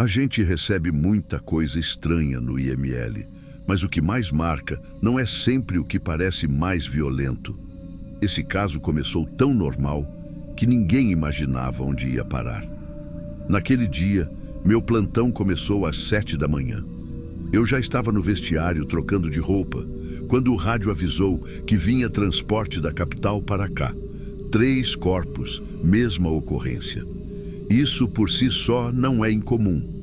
A gente recebe muita coisa estranha no IML, mas o que mais marca não é sempre o que parece mais violento. Esse caso começou tão normal que ninguém imaginava onde ia parar. Naquele dia, meu plantão começou às 7 da manhã. Eu já estava no vestiário trocando de roupa, quando o rádio avisou que vinha transporte da capital para cá. 3 corpos, mesma ocorrência. Isso por si só não é incomum.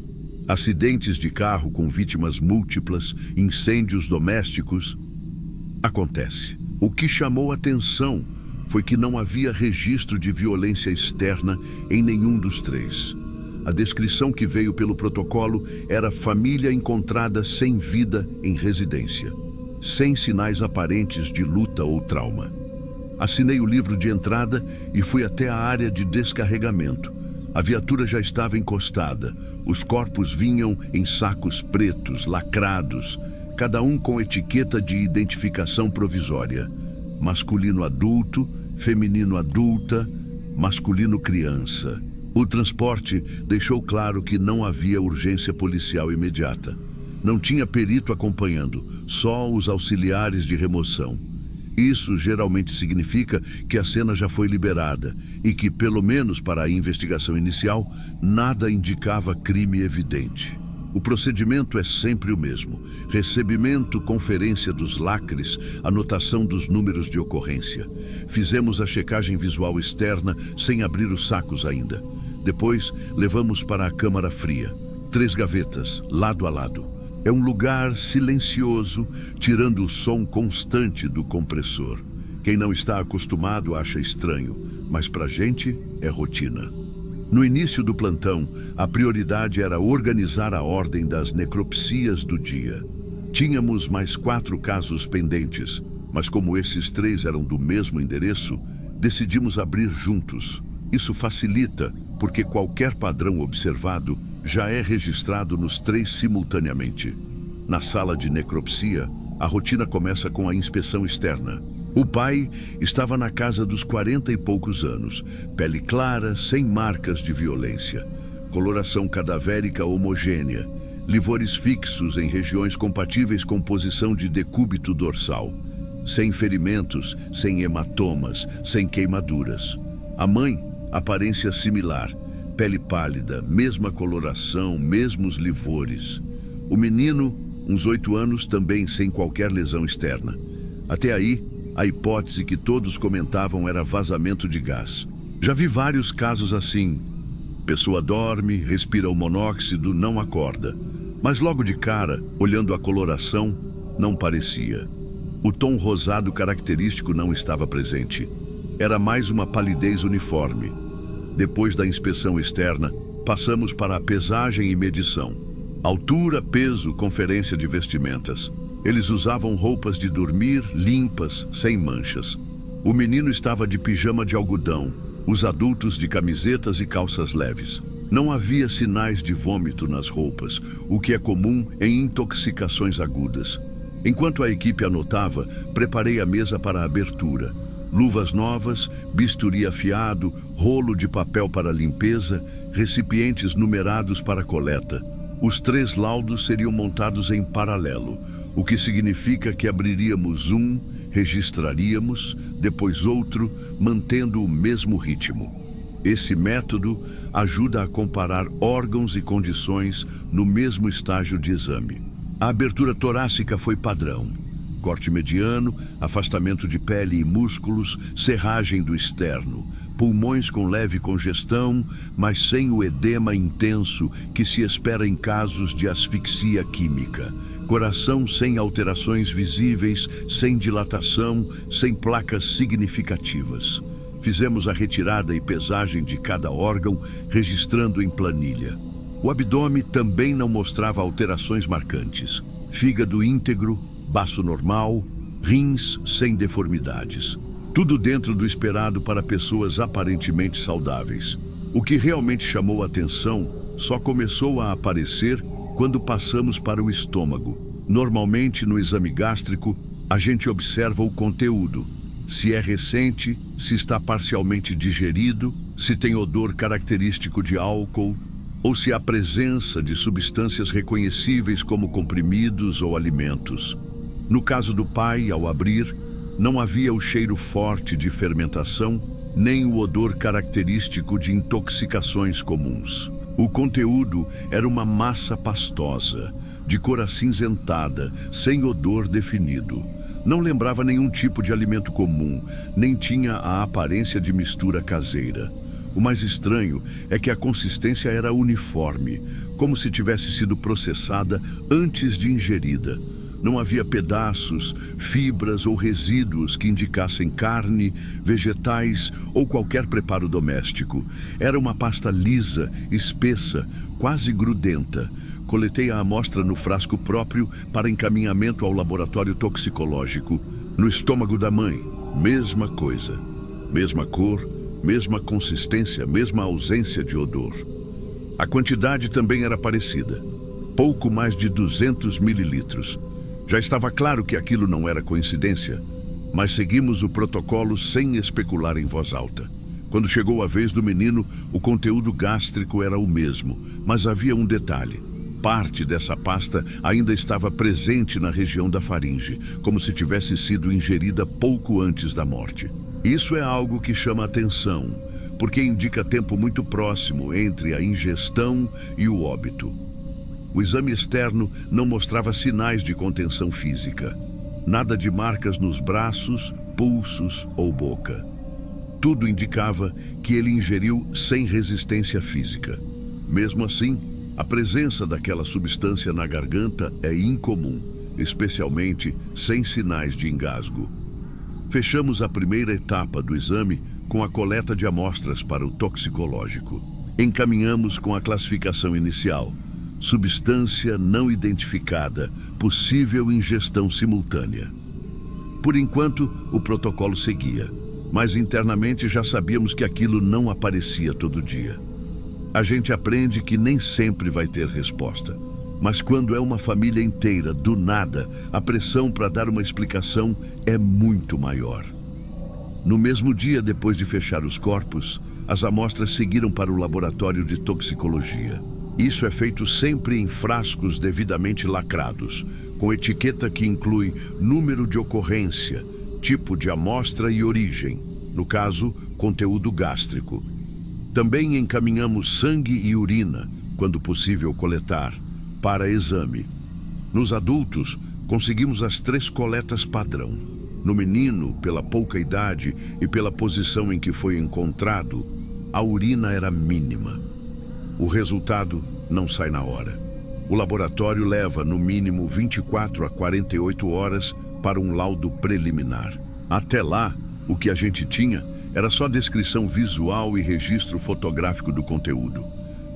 Acidentes de carro com vítimas múltiplas, incêndios domésticos. Acontece. O que chamou atenção foi que não havia registro de violência externa em nenhum dos 3. A descrição que veio pelo protocolo era família encontrada sem vida em residência, sem sinais aparentes de luta ou trauma. Assinei o livro de entrada e fui até a área de descarregamento. A viatura já estava encostada. Os corpos vinham em sacos pretos, lacrados, cada um com etiqueta de identificação provisória. Masculino adulto, feminino adulta, masculino criança. O transporte deixou claro que não havia urgência policial imediata. Não tinha perito acompanhando, só os auxiliares de remoção. Isso geralmente significa que a cena já foi liberada e que, pelo menos para a investigação inicial, nada indicava crime evidente. O procedimento é sempre o mesmo: recebimento, conferência dos lacres, anotação dos números de ocorrência. Fizemos a checagem visual externa sem abrir os sacos ainda. Depois, levamos para a câmara fria. 3 gavetas, lado a lado. É um lugar silencioso, tirando o som constante do compressor. Quem não está acostumado acha estranho, mas pra gente é rotina. No início do plantão, a prioridade era organizar a ordem das necropsias do dia. Tínhamos mais 4 casos pendentes, mas como esses 3 eram do mesmo endereço, decidimos abrir juntos. Isso facilita, porque qualquer padrão observado já é registrado nos 3 simultaneamente. Na sala de necropsia, a rotina começa com a inspeção externa. O pai estava na casa dos 40 e poucos anos, pele clara, sem marcas de violência, coloração cadavérica homogênea, livores fixos em regiões compatíveis com posição de decúbito dorsal, sem ferimentos, sem hematomas, sem queimaduras. A mãe, aparência similar, pele pálida, mesma coloração, mesmos livores. O menino, uns 8 anos, também sem qualquer lesão externa. Até aí, a hipótese que todos comentavam era vazamento de gás. Já vi vários casos assim. Pessoa dorme, respira o monóxido, não acorda. Mas logo de cara, olhando a coloração, não parecia. O tom rosado característico não estava presente. Era mais uma palidez uniforme. Depois da inspeção externa, passamos para a pesagem e medição. Altura, peso, conferência de vestimentas. Eles usavam roupas de dormir, limpas, sem manchas. O menino estava de pijama de algodão, os adultos de camisetas e calças leves. Não havia sinais de vômito nas roupas, o que é comum em intoxicações agudas. Enquanto a equipe anotava, preparei a mesa para a abertura. Luvas novas, bisturi afiado, rolo de papel para limpeza, recipientes numerados para coleta. Os 3 laudos seriam montados em paralelo, o que significa que abriríamos um, registraríamos, depois outro, mantendo o mesmo ritmo. Esse método ajuda a comparar órgãos e condições no mesmo estágio de exame. A abertura torácica foi padrão. Corte mediano, afastamento de pele e músculos, serragem do externo, pulmões com leve congestão, mas sem o edema intenso que se espera em casos de asfixia química. Coração sem alterações visíveis, sem dilatação, sem placas significativas. Fizemos a retirada e pesagem de cada órgão, registrando em planilha. O abdômen também não mostrava alterações marcantes. Fígado íntegro, baço normal, rins sem deformidades. Tudo dentro do esperado para pessoas aparentemente saudáveis. O que realmente chamou a atenção só começou a aparecer quando passamos para o estômago. Normalmente, no exame gástrico, a gente observa o conteúdo. Se é recente, se está parcialmente digerido, se tem odor característico de álcool. ou se há presença de substâncias reconhecíveis como comprimidos ou alimentos. No caso do pai, ao abrir, não havia o cheiro forte de fermentação, nem o odor característico de intoxicações comuns. O conteúdo era uma massa pastosa, de cor acinzentada, sem odor definido. Não lembrava nenhum tipo de alimento comum, nem tinha a aparência de mistura caseira. O mais estranho é que a consistência era uniforme, como se tivesse sido processada antes de ingerida. Não havia pedaços, fibras ou resíduos que indicassem carne, vegetais ou qualquer preparo doméstico. Era uma pasta lisa, espessa, quase grudenta. Coletei a amostra no frasco próprio para encaminhamento ao laboratório toxicológico. No estômago da mãe, mesma coisa. Mesma cor, mesma consistência, mesma ausência de odor. A quantidade também era parecida. Pouco mais de 200 mililitros. Já estava claro que aquilo não era coincidência, mas seguimos o protocolo sem especular em voz alta. Quando chegou a vez do menino, o conteúdo gástrico era o mesmo, mas havia um detalhe. Parte dessa pasta ainda estava presente na região da faringe, como se tivesse sido ingerida pouco antes da morte. Isso é algo que chama atenção, porque indica tempo muito próximo entre a ingestão e o óbito. O exame externo não mostrava sinais de contenção física. Nada de marcas nos braços, pulsos ou boca. Tudo indicava que ele ingeriu sem resistência física. Mesmo assim, a presença daquela substância na garganta é incomum, especialmente sem sinais de engasgo. Fechamos a primeira etapa do exame com a coleta de amostras para o toxicológico. Encaminhamos com a classificação inicial. Substância não identificada, possível ingestão simultânea. Por enquanto, o protocolo seguia, mas internamente já sabíamos que aquilo não aparecia todo dia. A gente aprende que nem sempre vai ter resposta, mas quando é uma família inteira, do nada, a pressão para dar uma explicação é muito maior. No mesmo dia, depois de fechar os corpos, as amostras seguiram para o laboratório de toxicologia. Isso é feito sempre em frascos devidamente lacrados, com etiqueta que inclui número de ocorrência, tipo de amostra e origem, no caso, conteúdo gástrico. Também encaminhamos sangue e urina, quando possível coletar, para exame. Nos adultos, conseguimos as 3 coletas padrão. No menino, pela pouca idade e pela posição em que foi encontrado, a urina era mínima. O resultado não sai na hora. O laboratório leva, no mínimo, 24 a 48 horas para um laudo preliminar. Até lá, o que a gente tinha era só descrição visual e registro fotográfico do conteúdo.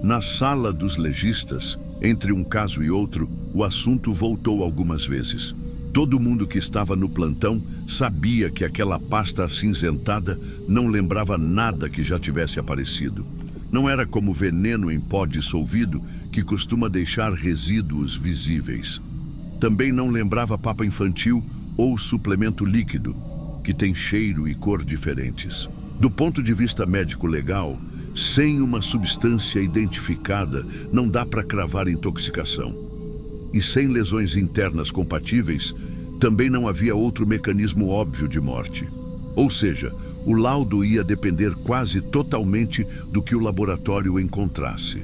Na sala dos legistas, entre um caso e outro, o assunto voltou algumas vezes. Todo mundo que estava no plantão sabia que aquela pasta acinzentada não lembrava nada que já tivesse aparecido. Não era como veneno em pó dissolvido, que costuma deixar resíduos visíveis. Também não lembrava papa infantil ou suplemento líquido, que tem cheiro e cor diferentes. Do ponto de vista médico-legal, sem uma substância identificada, não dá para cravar intoxicação. E sem lesões internas compatíveis, também não havia outro mecanismo óbvio de morte. Ou seja, o laudo ia depender quase totalmente do que o laboratório encontrasse.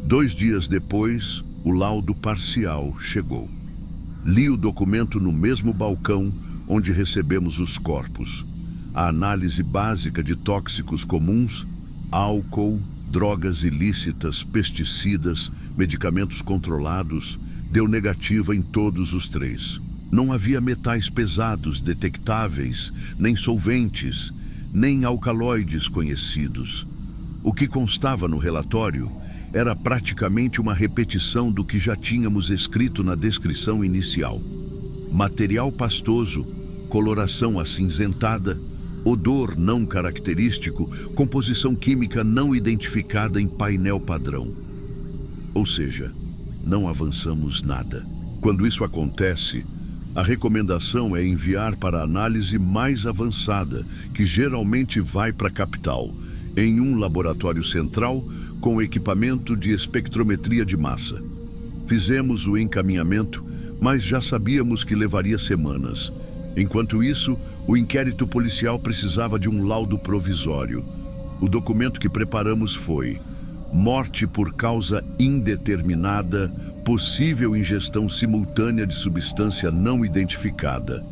2 dias depois, o laudo parcial chegou. Li o documento no mesmo balcão onde recebemos os corpos. A análise básica de tóxicos comuns, álcool, drogas ilícitas, pesticidas, medicamentos controlados, deu negativa em todos os 3. Não havia metais pesados detectáveis, nem solventes, nem alcaloides conhecidos. O que constava no relatório era praticamente uma repetição do que já tínhamos escrito na descrição inicial. Material pastoso, coloração acinzentada, odor não característico, composição química não identificada em painel padrão. Ou seja, não avançamos nada. Quando isso acontece, a recomendação é enviar para a análise mais avançada, que geralmente vai para a capital, em um laboratório central com equipamento de espectrometria de massa. Fizemos o encaminhamento, mas já sabíamos que levaria semanas. Enquanto isso, o inquérito policial precisava de um laudo provisório. O documento que preparamos foi: morte por causa indeterminada, possível ingestão simultânea de substância não identificada.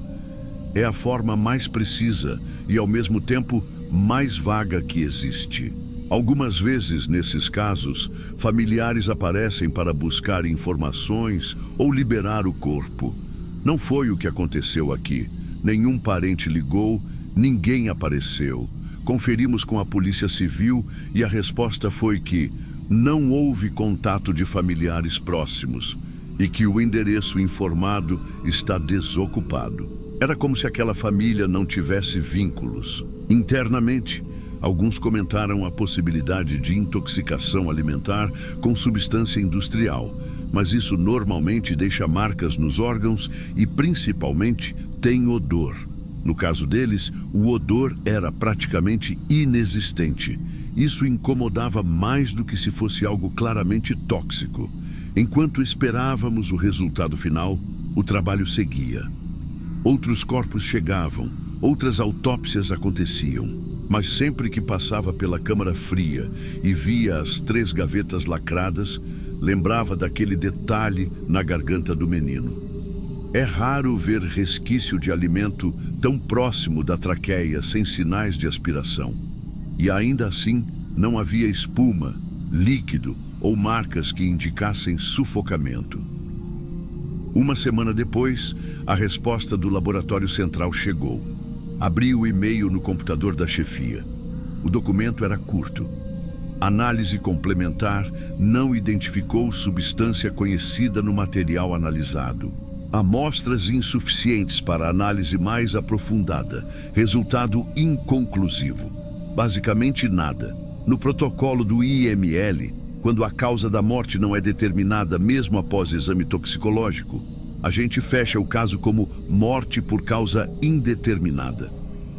É a forma mais precisa e, ao mesmo tempo, mais vaga que existe. Algumas vezes, nesses casos, familiares aparecem para buscar informações ou liberar o corpo. Não foi o que aconteceu aqui. Nenhum parente ligou, ninguém apareceu. Conferimos com a Polícia Civil e a resposta foi que não houve contato de familiares próximos e que o endereço informado está desocupado. Era como se aquela família não tivesse vínculos. Internamente, alguns comentaram a possibilidade de intoxicação alimentar com substância industrial, mas isso normalmente deixa marcas nos órgãos e, principalmente, tem odor. No caso deles, o odor era praticamente inexistente. Isso incomodava mais do que se fosse algo claramente tóxico. Enquanto esperávamos o resultado final, o trabalho seguia. Outros corpos chegavam, outras autópsias aconteciam, mas sempre que passava pela câmara fria e via as 3 gavetas lacradas, lembrava daquele detalhe na garganta do menino. É raro ver resquício de alimento tão próximo da traqueia sem sinais de aspiração. E ainda assim, não havia espuma, líquido ou marcas que indicassem sufocamento. Uma semana depois, a resposta do laboratório central chegou. Abri o e-mail no computador da chefia. O documento era curto. Análise complementar não identificou substância conhecida no material analisado. Amostras insuficientes para análise mais aprofundada. Resultado inconclusivo. Basicamente nada. No protocolo do IML, quando a causa da morte não é determinada mesmo após exame toxicológico, a gente fecha o caso como morte por causa indeterminada.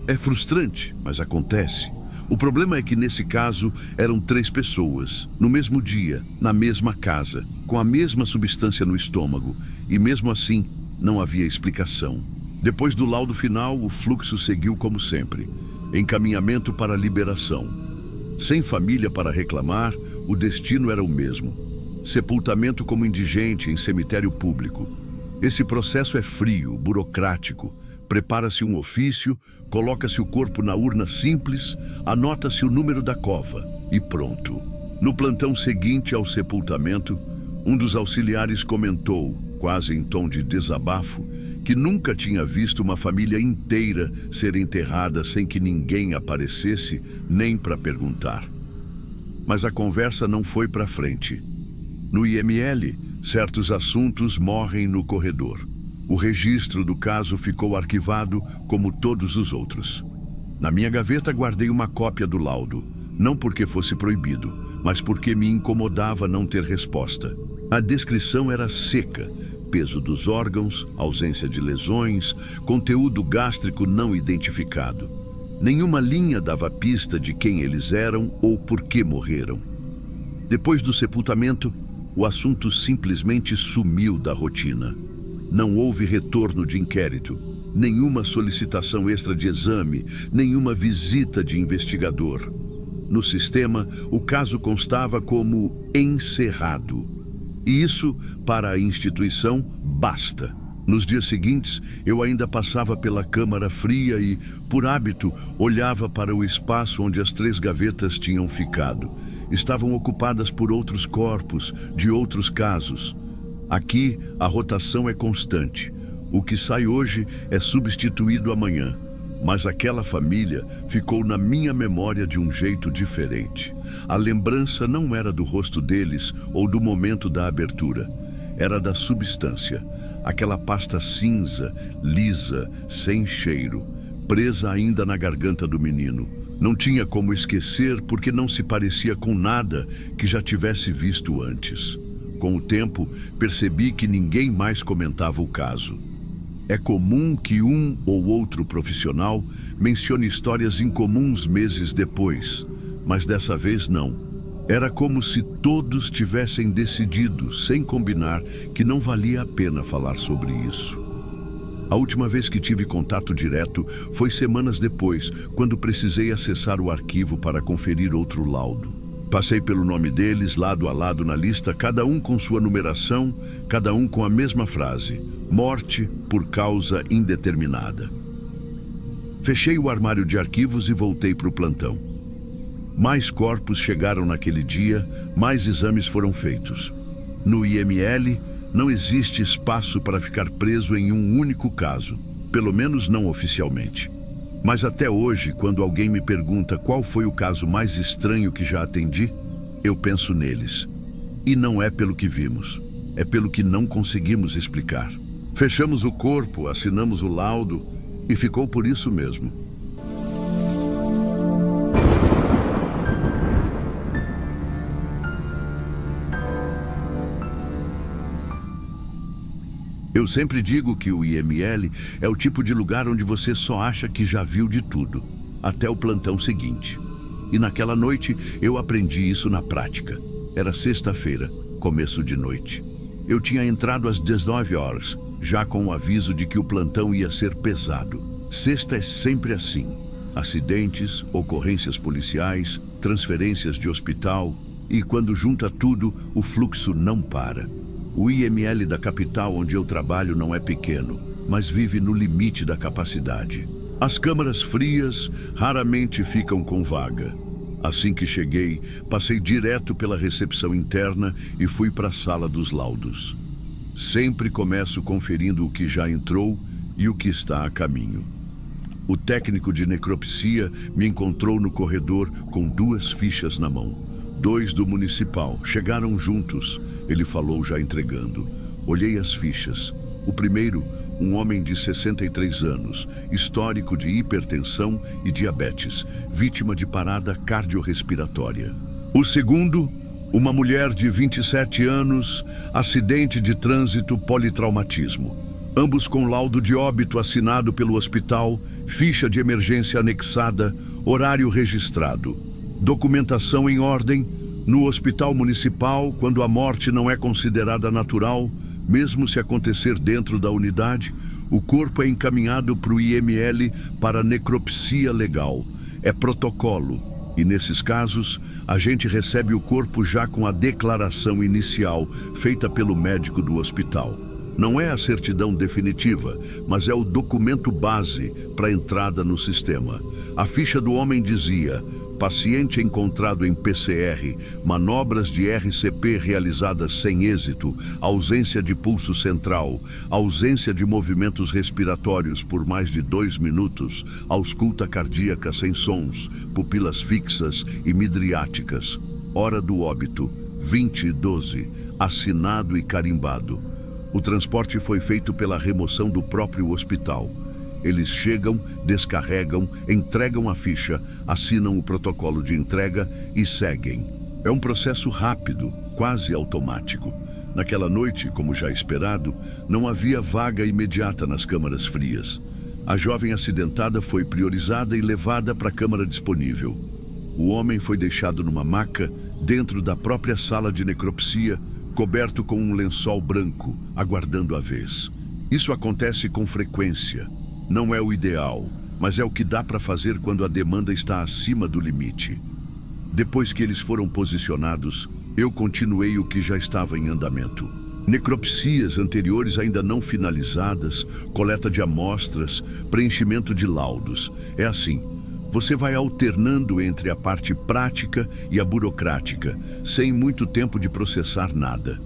É frustrante, mas acontece. O problema é que nesse caso eram 3 pessoas, no mesmo dia, na mesma casa, com a mesma substância no estômago, e mesmo assim não havia explicação. Depois do laudo final, o fluxo seguiu como sempre. Encaminhamento para liberação. Sem família para reclamar, o destino era o mesmo. Sepultamento como indigente em cemitério público. Esse processo é frio, burocrático. Prepara-se um ofício, coloca-se o corpo na urna simples, anota-se o número da cova e pronto. No plantão seguinte ao sepultamento, um dos auxiliares comentou, quase em tom de desabafo, que nunca tinha visto uma família inteira ser enterrada sem que ninguém aparecesse nem para perguntar. Mas a conversa não foi para frente. No IML, certos assuntos morrem no corredor. O registro do caso ficou arquivado como todos os outros. Na minha gaveta guardei uma cópia do laudo, não porque fosse proibido, mas porque me incomodava não ter resposta. A descrição era seca: peso dos órgãos, ausência de lesões, conteúdo gástrico não identificado. Nenhuma linha dava pista de quem eles eram ou por que morreram. Depois do sepultamento, o assunto simplesmente sumiu da rotina. Não houve retorno de inquérito, nenhuma solicitação extra de exame, nenhuma visita de investigador. No sistema, o caso constava como encerrado. E isso, para a instituição, basta. Nos dias seguintes, eu ainda passava pela câmara fria e, por hábito, olhava para o espaço onde as 3 gavetas tinham ficado. Estavam ocupadas por outros corpos, de outros casos. Aqui, a rotação é constante. O que sai hoje é substituído amanhã. Mas aquela família ficou na minha memória de um jeito diferente. A lembrança não era do rosto deles ou do momento da abertura. Era da substância. Aquela pasta cinza, lisa, sem cheiro, presa ainda na garganta do menino. Não tinha como esquecer porque não se parecia com nada que já tivesse visto antes. Com o tempo, percebi que ninguém mais comentava o caso. É comum que um ou outro profissional mencione histórias incomuns meses depois, mas dessa vez não. Era como se todos tivessem decidido, sem combinar, que não valia a pena falar sobre isso. A última vez que tive contato direto foi semanas depois, quando precisei acessar o arquivo para conferir outro laudo. Passei pelo nome deles, lado a lado na lista, cada um com sua numeração, cada um com a mesma frase: morte por causa indeterminada. Fechei o armário de arquivos e voltei para o plantão. Mais corpos chegaram naquele dia, mais exames foram feitos. No IML, não existe espaço para ficar preso em um único caso, pelo menos não oficialmente. Mas até hoje, quando alguém me pergunta qual foi o caso mais estranho que já atendi, eu penso neles. E não é pelo que vimos, é pelo que não conseguimos explicar. Fechamos o corpo, assinamos o laudo e ficou por isso mesmo. Eu sempre digo que o IML é o tipo de lugar onde você só acha que já viu de tudo, até o plantão seguinte. E naquela noite eu aprendi isso na prática. Era sexta-feira, começo de noite. Eu tinha entrado às 19 horas, já com o aviso de que o plantão ia ser pesado. Sexta é sempre assim. Acidentes, ocorrências policiais, transferências de hospital e, quando junta tudo, o fluxo não para. O IML da capital onde eu trabalho não é pequeno, mas vive no limite da capacidade. As câmaras frias raramente ficam com vaga. Assim que cheguei, passei direto pela recepção interna e fui para a sala dos laudos. Sempre começo conferindo o que já entrou e o que está a caminho. O técnico de necropsia me encontrou no corredor com 2 fichas na mão. 2 do municipal. Chegaram juntos. Ele falou já entregando. Olhei as fichas. O primeiro, um homem de 63 anos, histórico de hipertensão e diabetes, vítima de parada cardiorrespiratória. O segundo, uma mulher de 27 anos, acidente de trânsito politraumatismo. Ambos com laudo de óbito assinado pelo hospital, ficha de emergência anexada, horário registrado. Documentação em ordem. No hospital municipal, quando a morte não é considerada natural, mesmo se acontecer dentro da unidade, o corpo é encaminhado para o IML para necropsia legal. É protocolo. E nesses casos, a gente recebe o corpo já com a declaração inicial feita pelo médico do hospital. Não é a certidão definitiva, mas é o documento base para a entrada no sistema. A ficha do homem dizia: paciente encontrado em PCR, manobras de RCP realizadas sem êxito, ausência de pulso central, ausência de movimentos respiratórios por mais de 2 minutos, ausculta cardíaca sem sons, pupilas fixas e midriáticas. Hora do óbito, 20:12, assinado e carimbado. O transporte foi feito pela remoção do próprio hospital. Eles chegam, descarregam, entregam a ficha, assinam o protocolo de entrega e seguem. É um processo rápido, quase automático. Naquela noite, como já esperado, não havia vaga imediata nas câmaras frias. A jovem acidentada foi priorizada e levada para a câmara disponível. O homem foi deixado numa maca, dentro da própria sala de necropsia, coberto com um lençol branco, aguardando a vez. Isso acontece com frequência. Não é o ideal, mas é o que dá para fazer quando a demanda está acima do limite. Depois que eles foram posicionados, eu continuei o que já estava em andamento. Necropsias anteriores ainda não finalizadas, coleta de amostras, preenchimento de laudos. É assim. Você vai alternando entre a parte prática e a burocrática, sem muito tempo de processar nada.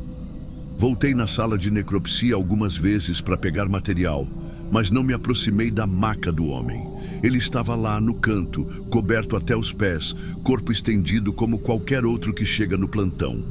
Voltei na sala de necropsia algumas vezes para pegar material, mas não me aproximei da maca do homem. Ele estava lá no canto, coberto até os pés, corpo estendido como qualquer outro que chega no plantão.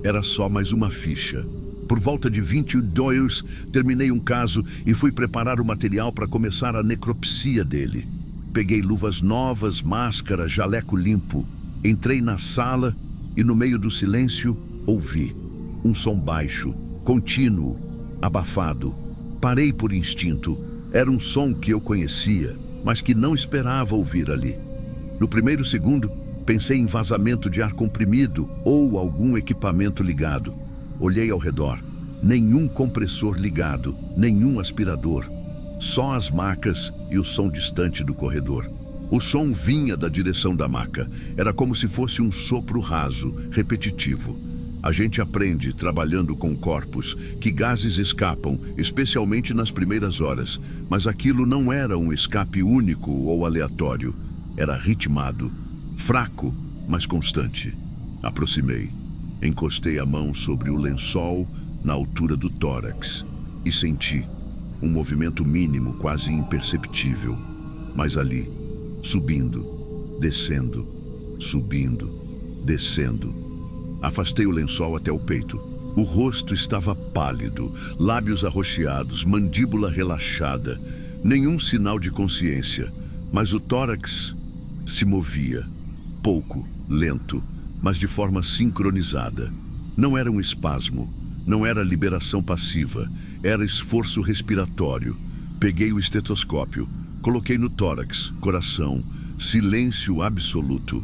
Era só mais uma ficha. Por volta de 22, terminei um caso e fui preparar o material para começar a necropsia dele. Peguei luvas novas, máscara, jaleco limpo. Entrei na sala e, no meio do silêncio, ouvi um som baixo, contínuo, abafado. Parei por instinto. Era um som que eu conhecia, mas que não esperava ouvir ali. No primeiro segundo, Pensei em vazamento de ar comprimido ou algum equipamento ligado. Olhei ao redor. Nenhum compressor ligado, nenhum aspirador. Só as macas e o som distante do corredor. O som vinha da direção da maca. Era como se fosse um sopro raso, repetitivo. A gente aprende, trabalhando com corpos, que gases escapam, especialmente nas primeiras horas. Mas aquilo não era um escape único ou aleatório. Era ritmado, fraco, mas constante. Aproximei. Encostei a mão sobre o lençol na altura do tórax e senti um movimento mínimo, quase imperceptível. Mas ali, subindo, descendo, subindo, descendo. Afastei o lençol até o peito. O rosto estava pálido, lábios arroxeados, mandíbula relaxada. Nenhum sinal de consciência, mas o tórax se movia. Pouco, lento, mas de forma sincronizada. Não era um espasmo, não era liberação passiva, era esforço respiratório. Peguei o estetoscópio, coloquei no tórax, coração, silêncio absoluto.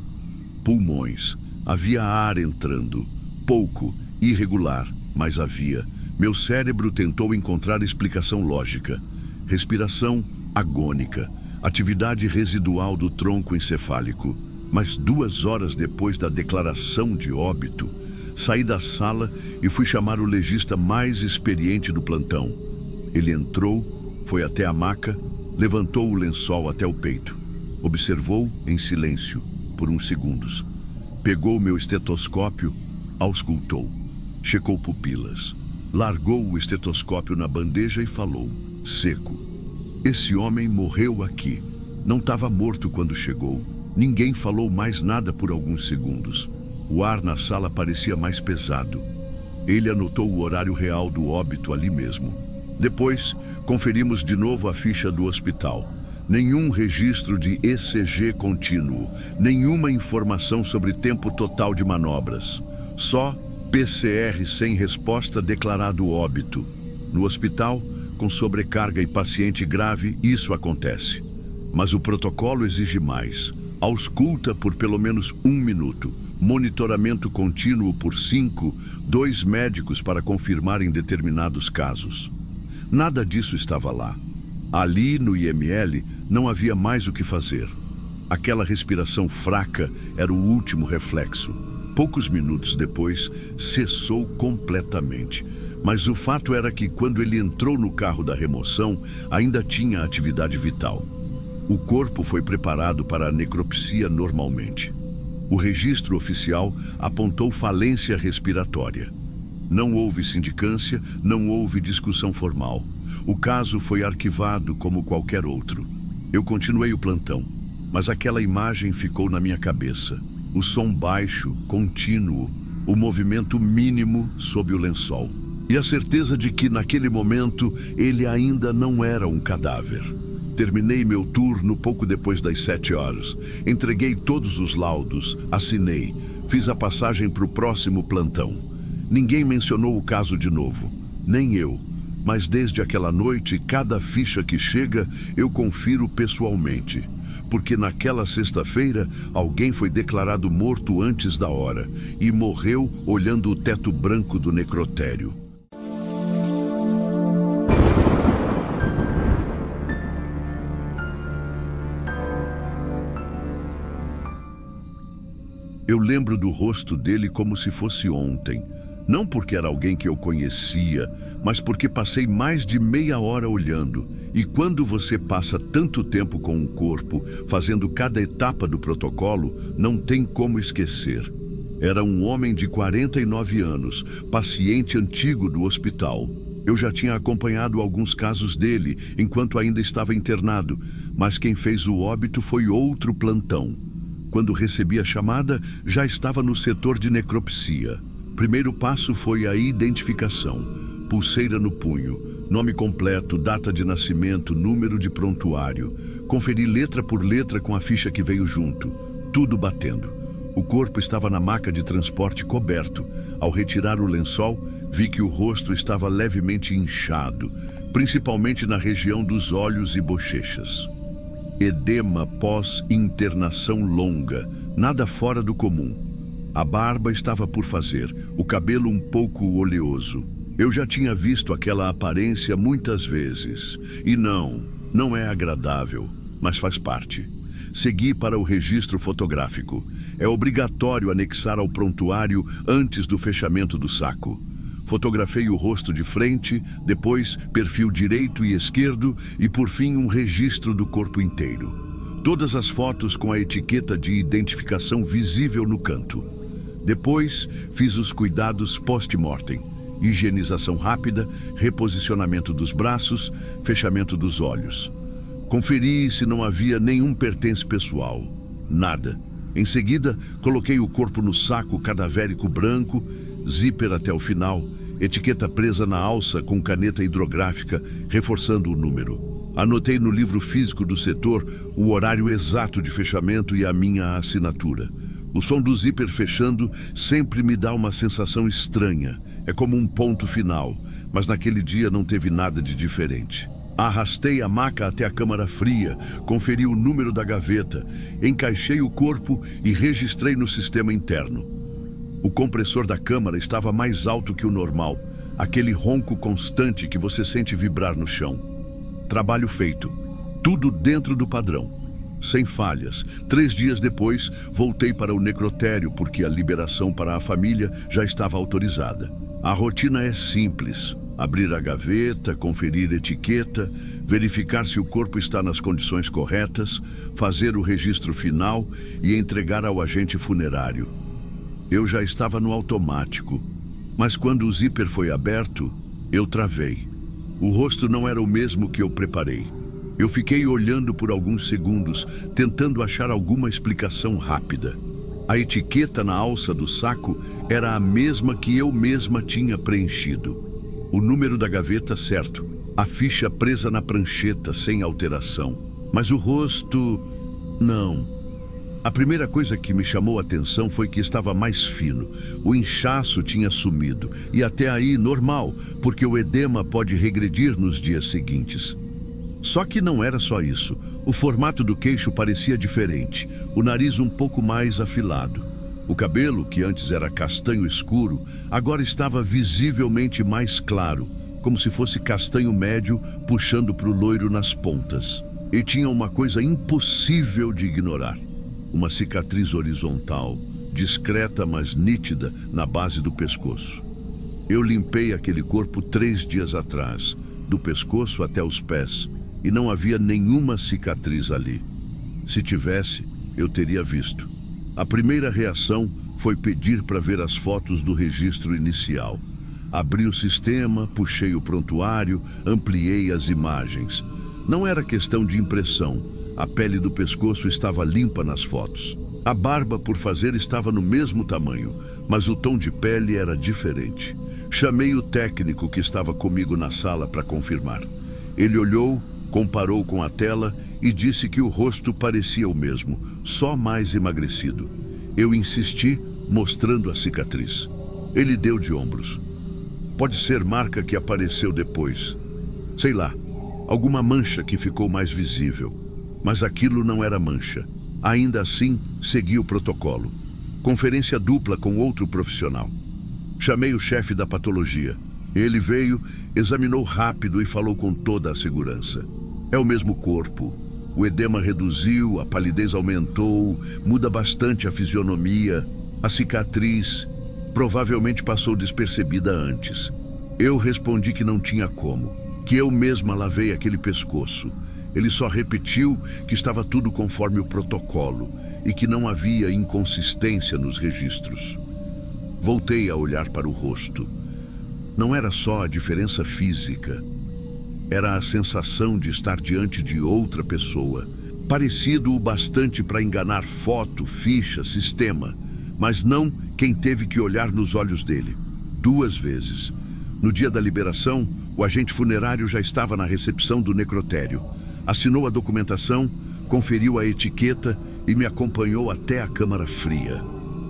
Pulmões. Havia ar entrando. Pouco, irregular, mas havia. Meu cérebro tentou encontrar explicação lógica. Respiração agônica. Atividade residual do tronco encefálico. Mas 2 horas depois da declaração de óbito, saí da sala e fui chamar o legista mais experiente do plantão. Ele entrou, foi até a maca, levantou o lençol até o peito. Observou em silêncio por uns segundos. Pegou meu estetoscópio, auscultou. Checou pupilas. Largou o estetoscópio na bandeja e falou, seco. Esse homem morreu aqui. Não estava morto quando chegou. Ninguém falou mais nada por alguns segundos. O ar na sala parecia mais pesado. Ele anotou o horário real do óbito ali mesmo. Depois, conferimos de novo a ficha do hospital. Nenhum registro de ECG contínuo, nenhuma informação sobre tempo total de manobras. Só PCR sem resposta declarado óbito. No hospital, com sobrecarga e paciente grave, isso acontece. Mas o protocolo exige mais. Ausculta por pelo menos 1 minuto. Monitoramento contínuo por 5, 2 médicos para confirmar em determinados casos. Nada disso estava lá. Ali, no IML, não havia mais o que fazer. Aquela respiração fraca era o último reflexo. Poucos minutos depois, cessou completamente. Mas o fato era que, quando ele entrou no carro da remoção, ainda tinha atividade vital. O corpo foi preparado para a necropsia normalmente. O registro oficial apontou falência respiratória. Não houve sindicância, não houve discussão formal. O caso foi arquivado como qualquer outro. Eu continuei o plantão, mas aquela imagem ficou na minha cabeça. O som baixo, contínuo, o movimento mínimo sob o lençol. E a certeza de que, naquele momento, ele ainda não era um cadáver. Terminei meu turno pouco depois das 7 horas. Entreguei todos os laudos, assinei, fiz a passagem para o próximo plantão. Ninguém mencionou o caso de novo, nem eu. Mas desde aquela noite, cada ficha que chega, eu confiro pessoalmente. Porque naquela sexta-feira, alguém foi declarado morto antes da hora e morreu olhando o teto branco do necrotério. Eu lembro do rosto dele como se fosse ontem. Não porque era alguém que eu conhecia, mas porque passei mais de meia hora olhando. E quando você passa tanto tempo com um corpo, fazendo cada etapa do protocolo, não tem como esquecer. Era um homem de 49 anos, paciente antigo do hospital. Eu já tinha acompanhado alguns casos dele, enquanto ainda estava internado, mas quem fez o óbito foi outro plantão. Quando recebi a chamada, já estava no setor de necropsia. Primeiro passo foi a identificação. Pulseira no punho, nome completo, data de nascimento, número de prontuário. Conferi letra por letra com a ficha que veio junto. Tudo batendo. O corpo estava na maca de transporte coberto. Ao retirar o lençol, vi que o rosto estava levemente inchado, principalmente na região dos olhos e bochechas. Edema pós-internação longa, nada fora do comum. A barba estava por fazer, o cabelo um pouco oleoso. Eu já tinha visto aquela aparência muitas vezes. E não é agradável, mas faz parte. Segui para o registro fotográfico. É obrigatório anexar ao prontuário antes do fechamento do saco. Fotografei o rosto de frente, depois perfil direito e esquerdo e, por fim, um registro do corpo inteiro. Todas as fotos com a etiqueta de identificação visível no canto. Depois, fiz os cuidados post-mortem. Higienização rápida, reposicionamento dos braços, fechamento dos olhos. Conferi se não havia nenhum pertence pessoal. Nada. Em seguida, coloquei o corpo no saco cadavérico branco, zíper até o final, etiqueta presa na alça com caneta hidrográfica, reforçando o número. Anotei no livro físico do setor o horário exato de fechamento e a minha assinatura. O som do zíper fechando sempre me dá uma sensação estranha. É como um ponto final, mas naquele dia não teve nada de diferente. Arrastei a maca até a câmara fria, conferi o número da gaveta, encaixei o corpo e registrei no sistema interno. O compressor da câmara estava mais alto que o normal, aquele ronco constante que você sente vibrar no chão. Trabalho feito, tudo dentro do padrão. Sem falhas. 3 dias depois, voltei para o necrotério porque a liberação para a família já estava autorizada. A rotina é simples. Abrir a gaveta, conferir etiqueta, verificar se o corpo está nas condições corretas, fazer o registro final e entregar ao agente funerário. Eu já estava no automático, mas quando o zíper foi aberto, eu travei. O rosto não era o mesmo que eu preparei. Eu fiquei olhando por alguns segundos, tentando achar alguma explicação rápida. A etiqueta na alça do saco era a mesma que eu mesma tinha preenchido. O número da gaveta certo, a ficha presa na prancheta sem alteração. Mas o rosto... não. A primeira coisa que me chamou a atenção foi que estava mais fino. O inchaço tinha sumido, e até aí normal, porque o edema pode regredir nos dias seguintes. Só que não era só isso. O formato do queixo parecia diferente, o nariz um pouco mais afilado. O cabelo, que antes era castanho escuro, agora estava visivelmente mais claro, como se fosse castanho médio puxando para o loiro nas pontas. E tinha uma coisa impossível de ignorar. Uma cicatriz horizontal, discreta mas nítida, na base do pescoço. Eu limpei aquele corpo 3 dias atrás, do pescoço até os pés, e não havia nenhuma cicatriz ali. Se tivesse, eu teria visto. A primeira reação foi pedir para ver as fotos do registro inicial. Abri o sistema, puxei o prontuário, ampliei as imagens. Não era questão de impressão. A pele do pescoço estava limpa nas fotos. A barba por fazer estava no mesmo tamanho, mas o tom de pele era diferente. Chamei o técnico que estava comigo na sala para confirmar. Ele olhou, comparou com a tela e disse que o rosto parecia o mesmo, só mais emagrecido. Eu insisti, mostrando a cicatriz. Ele deu de ombros. Pode ser marca que apareceu depois. Sei lá, alguma mancha que ficou mais visível. Mas aquilo não era mancha. Ainda assim, segui o protocolo. Conferência dupla com outro profissional. Chamei o chefe da patologia. Ele veio, examinou rápido e falou com toda a segurança. É o mesmo corpo. O edema reduziu, a palidez aumentou, muda bastante a fisionomia, a cicatriz provavelmente passou despercebida antes. Eu respondi que não tinha como, que eu mesma lavei aquele pescoço. Ele só repetiu que estava tudo conforme o protocolo e que não havia inconsistência nos registros. Voltei a olhar para o rosto. Não era só a diferença física. Era a sensação de estar diante de outra pessoa, parecido o bastante para enganar foto, ficha, sistema, mas não quem teve que olhar nos olhos dele. 2 vezes. No dia da liberação, o agente funerário já estava na recepção do necrotério. Assinou a documentação, conferiu a etiqueta e me acompanhou até a câmara fria.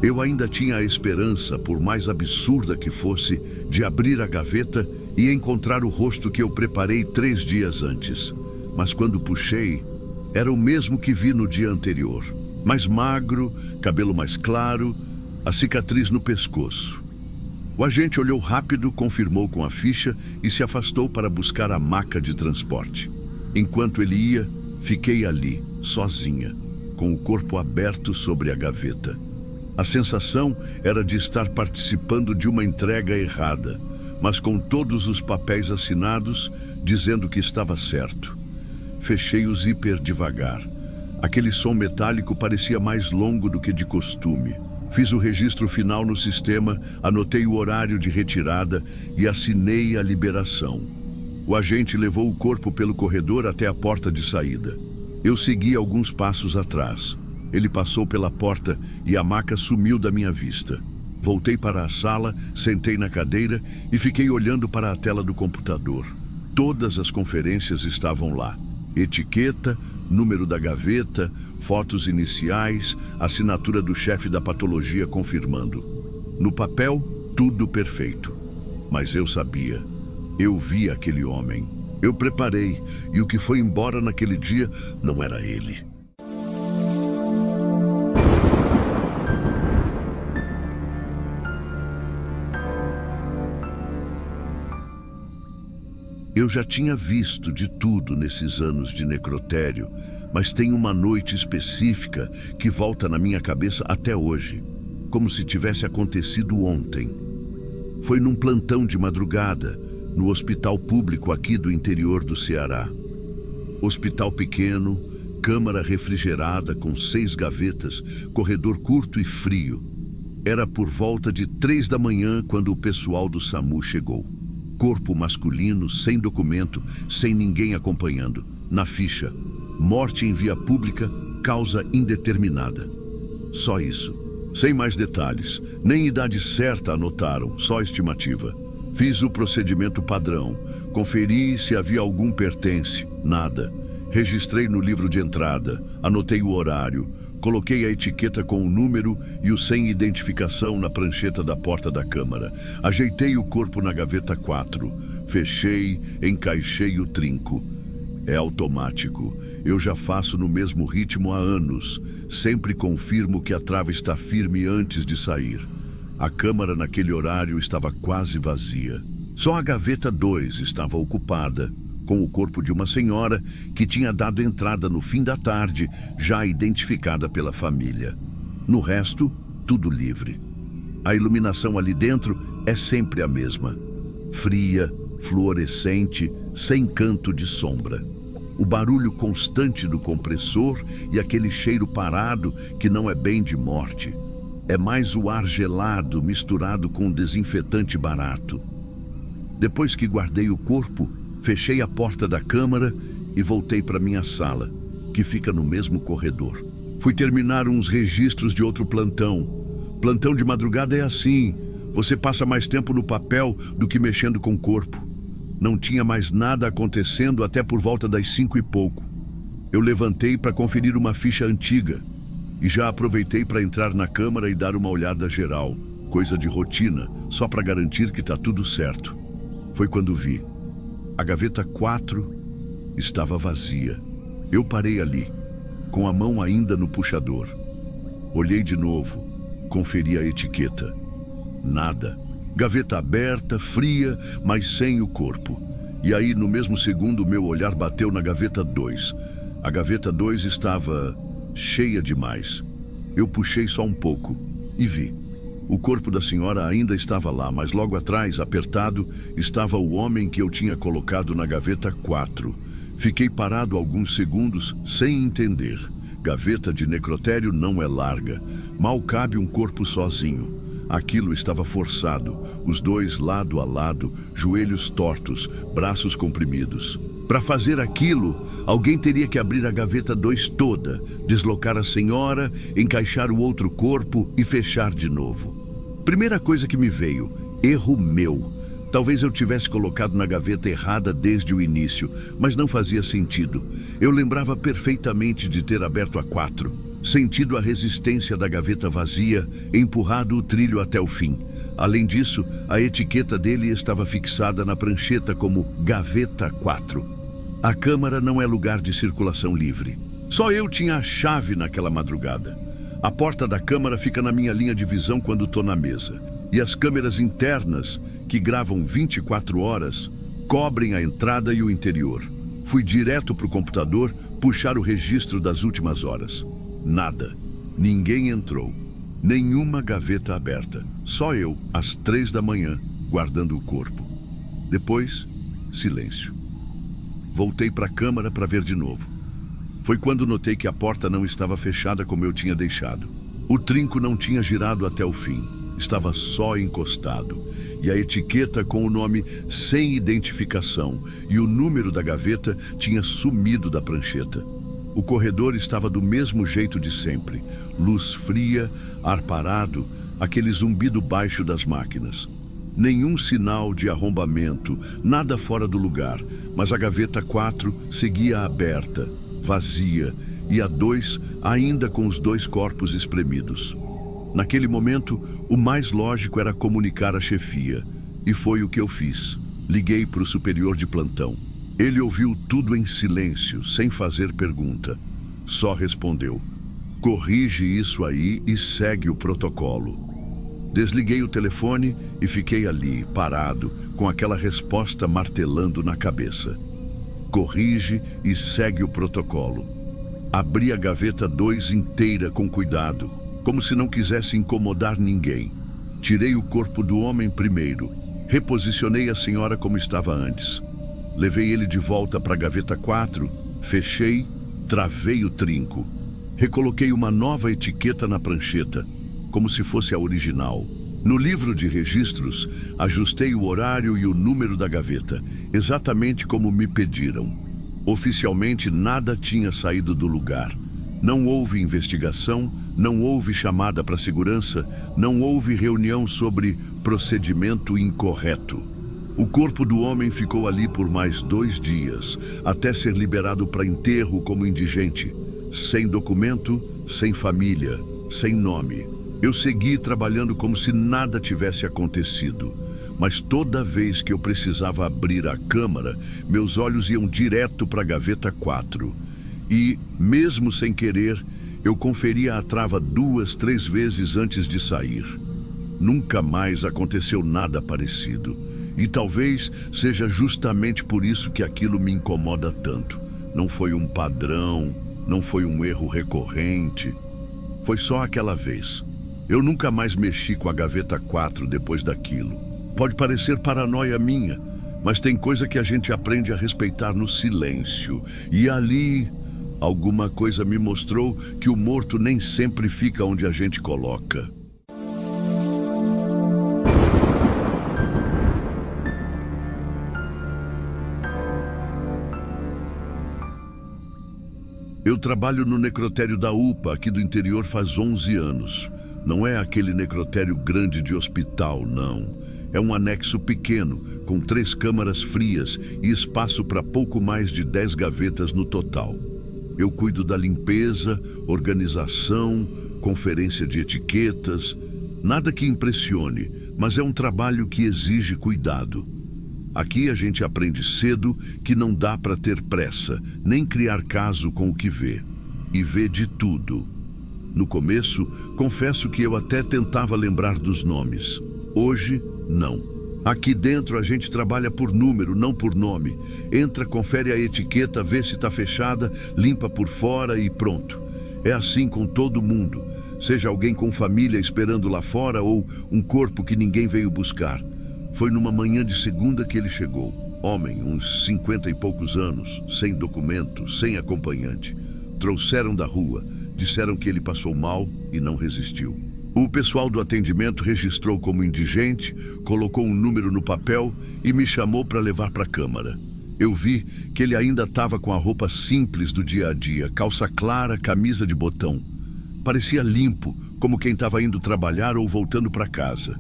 Eu ainda tinha a esperança, por mais absurda que fosse, de abrir a gaveta e encontrar o rosto que eu preparei 3 dias antes. Mas quando puxei, Era o mesmo que vi no dia anterior. Mais magro, cabelo mais claro, a cicatriz no pescoço. O agente olhou rápido, confirmou com a ficha e se afastou para buscar a maca de transporte. Enquanto ele ia, fiquei ali, sozinha, com o corpo aberto sobre a gaveta. A sensação era de estar participando de uma entrega errada, mas com todos os papéis assinados, dizendo que estava certo. Fechei o zíper devagar. Aquele som metálico parecia mais longo do que de costume. Fiz o registro final no sistema, anotei o horário de retirada e assinei a liberação. O agente levou o corpo pelo corredor até a porta de saída. Eu segui alguns passos atrás. Ele passou pela porta e a maca sumiu da minha vista. Voltei para a sala, sentei na cadeira e fiquei olhando para a tela do computador. Todas as conferências estavam lá. Etiqueta, número da gaveta, fotos iniciais, assinatura do chefe da patologia confirmando. No papel, tudo perfeito. Mas eu sabia. Eu vi aquele homem. Eu preparei, e o que foi embora naquele dia não era ele. Eu já tinha visto de tudo nesses anos de necrotério, mas tem uma noite específica que volta na minha cabeça até hoje, como se tivesse acontecido ontem. Foi num plantão de madrugada, no hospital público aqui do interior do Ceará. Hospital pequeno, câmara refrigerada com 6 gavetas, corredor curto e frio. Era por volta de 3 da manhã quando o pessoal do SAMU chegou. Corpo masculino, sem documento, sem ninguém acompanhando. Na ficha, morte em via pública, causa indeterminada. Só isso. Sem mais detalhes. Nem idade certa anotaram, só estimativa. Fiz o procedimento padrão. Conferi se havia algum pertence. Nada. Registrei no livro de entrada. Anotei o horário. Coloquei a etiqueta com o número e o sem identificação na prancheta da porta da câmara. Ajeitei o corpo na gaveta 4. Fechei, encaixei o trinco. É automático. Eu já faço no mesmo ritmo há anos. Sempre confirmo que a trava está firme antes de sair. A câmara naquele horário estava quase vazia. Só a gaveta 2 estava ocupada, com o corpo de uma senhora que tinha dado entrada no fim da tarde, já identificada pela família. No resto, tudo livre. A iluminação ali dentro é sempre a mesma. Fria, fluorescente, sem canto de sombra. O barulho constante do compressor e aquele cheiro parado que não é bem de morte. É mais o ar gelado misturado com desinfetante barato. Depois que guardei o corpo, fechei a porta da câmara e voltei para minha sala, que fica no mesmo corredor. Fui terminar uns registros de outro plantão. Plantão de madrugada é assim, você passa mais tempo no papel do que mexendo com o corpo. Não tinha mais nada acontecendo até por volta das 5 e pouco. Eu levantei para conferir uma ficha antiga e já aproveitei para entrar na câmara e dar uma olhada geral, coisa de rotina, só para garantir que está tudo certo. Foi quando vi. A gaveta 4 estava vazia. Eu parei ali, com a mão ainda no puxador. Olhei de novo, conferi a etiqueta. Nada. Gaveta aberta, fria, mas sem o corpo. E aí, no mesmo segundo, meu olhar bateu na gaveta 2. A gaveta 2 estava cheia demais. Eu puxei só um pouco e vi. O corpo da senhora ainda estava lá, mas logo atrás, apertado, estava o homem que eu tinha colocado na gaveta 4. Fiquei parado alguns segundos, sem entender. Gaveta de necrotério não é larga. Mal cabe um corpo sozinho. Aquilo estava forçado, os dois lado a lado, joelhos tortos, braços comprimidos. Para fazer aquilo, alguém teria que abrir a gaveta 2 toda, deslocar a senhora, encaixar o outro corpo e fechar de novo. Primeira coisa que me veio, erro meu. Talvez eu tivesse colocado na gaveta errada desde o início, mas não fazia sentido. Eu lembrava perfeitamente de ter aberto a 4. Sentido a resistência da gaveta vazia, empurrado o trilho até o fim. Além disso, a etiqueta dele estava fixada na prancheta como Gaveta 4. A câmara não é lugar de circulação livre. Só eu tinha a chave naquela madrugada. A porta da câmara fica na minha linha de visão quando estou na mesa. E as câmeras internas, que gravam 24 horas, cobrem a entrada e o interior. Fui direto para o computador puxar o registro das últimas horas. Nada. Ninguém entrou. Nenhuma gaveta aberta. Só eu, às 3 da manhã, guardando o corpo. Depois, silêncio. Voltei para a câmara para ver de novo. Foi quando notei que a porta não estava fechada como eu tinha deixado. O trinco não tinha girado até o fim. Estava só encostado. E a etiqueta com o nome sem identificação e o número da gaveta tinha sumido da prancheta. O corredor estava do mesmo jeito de sempre. Luz fria, ar parado, aquele zumbido baixo das máquinas. Nenhum sinal de arrombamento, nada fora do lugar, mas a gaveta 4 seguia aberta, vazia, e a 2 ainda com os 2 corpos espremidos. Naquele momento, o mais lógico era comunicar à chefia, e foi o que eu fiz. Liguei para o superior de plantão. Ele ouviu tudo em silêncio, sem fazer pergunta. Só respondeu: corrige isso aí e segue o protocolo. Desliguei o telefone e fiquei ali, parado, com aquela resposta martelando na cabeça. Corrige e segue o protocolo. Abri a gaveta 2 inteira com cuidado, como se não quisesse incomodar ninguém. Tirei o corpo do homem primeiro. Reposicionei a senhora como estava antes. Levei ele de volta para a gaveta 4, fechei, travei o trinco. Recoloquei uma nova etiqueta na prancheta, como se fosse a original. No livro de registros, ajustei o horário e o número da gaveta, exatamente como me pediram. Oficialmente, nada tinha saído do lugar. Não houve investigação, não houve chamada para segurança, não houve reunião sobre procedimento incorreto. O corpo do homem ficou ali por mais 2 dias, até ser liberado para enterro como indigente, sem documento, sem família, sem nome. Eu segui trabalhando como se nada tivesse acontecido, mas toda vez que eu precisava abrir a câmara, meus olhos iam direto para a gaveta 4. E, mesmo sem querer, eu conferia a trava 2, 3 vezes antes de sair. Nunca mais aconteceu nada parecido. E talvez seja justamente por isso que aquilo me incomoda tanto. Não foi um padrão, não foi um erro recorrente. Foi só aquela vez. Eu nunca mais mexi com a gaveta 4 depois daquilo. Pode parecer paranoia minha, mas tem coisa que a gente aprende a respeitar no silêncio. E ali, alguma coisa me mostrou que o morto nem sempre fica onde a gente coloca. Eu trabalho no necrotério da UPA, aqui do interior, faz 11 anos. Não é aquele necrotério grande de hospital, não. É um anexo pequeno, com 3 câmaras frias e espaço para pouco mais de 10 gavetas no total. Eu cuido da limpeza, organização, conferência de etiquetas. Nada que impressione, mas é um trabalho que exige cuidado. Aqui a gente aprende cedo que não dá para ter pressa, nem criar caso com o que vê. E vê de tudo. No começo, confesso que eu até tentava lembrar dos nomes. Hoje, não. Aqui dentro a gente trabalha por número, não por nome. Entra, confere a etiqueta, vê se está fechada, limpa por fora e pronto. É assim com todo mundo. Seja alguém com família esperando lá fora ou um corpo que ninguém veio buscar. Foi numa manhã de segunda que ele chegou. Homem, uns 50 e poucos anos, sem documento, sem acompanhante. Trouxeram da rua, disseram que ele passou mal e não resistiu. O pessoal do atendimento registrou como indigente, colocou um número no papel e me chamou para levar para a câmara. Eu vi que ele ainda estava com a roupa simples do dia a dia, calça clara, camisa de botão. Parecia limpo, como quem estava indo trabalhar ou voltando para casa.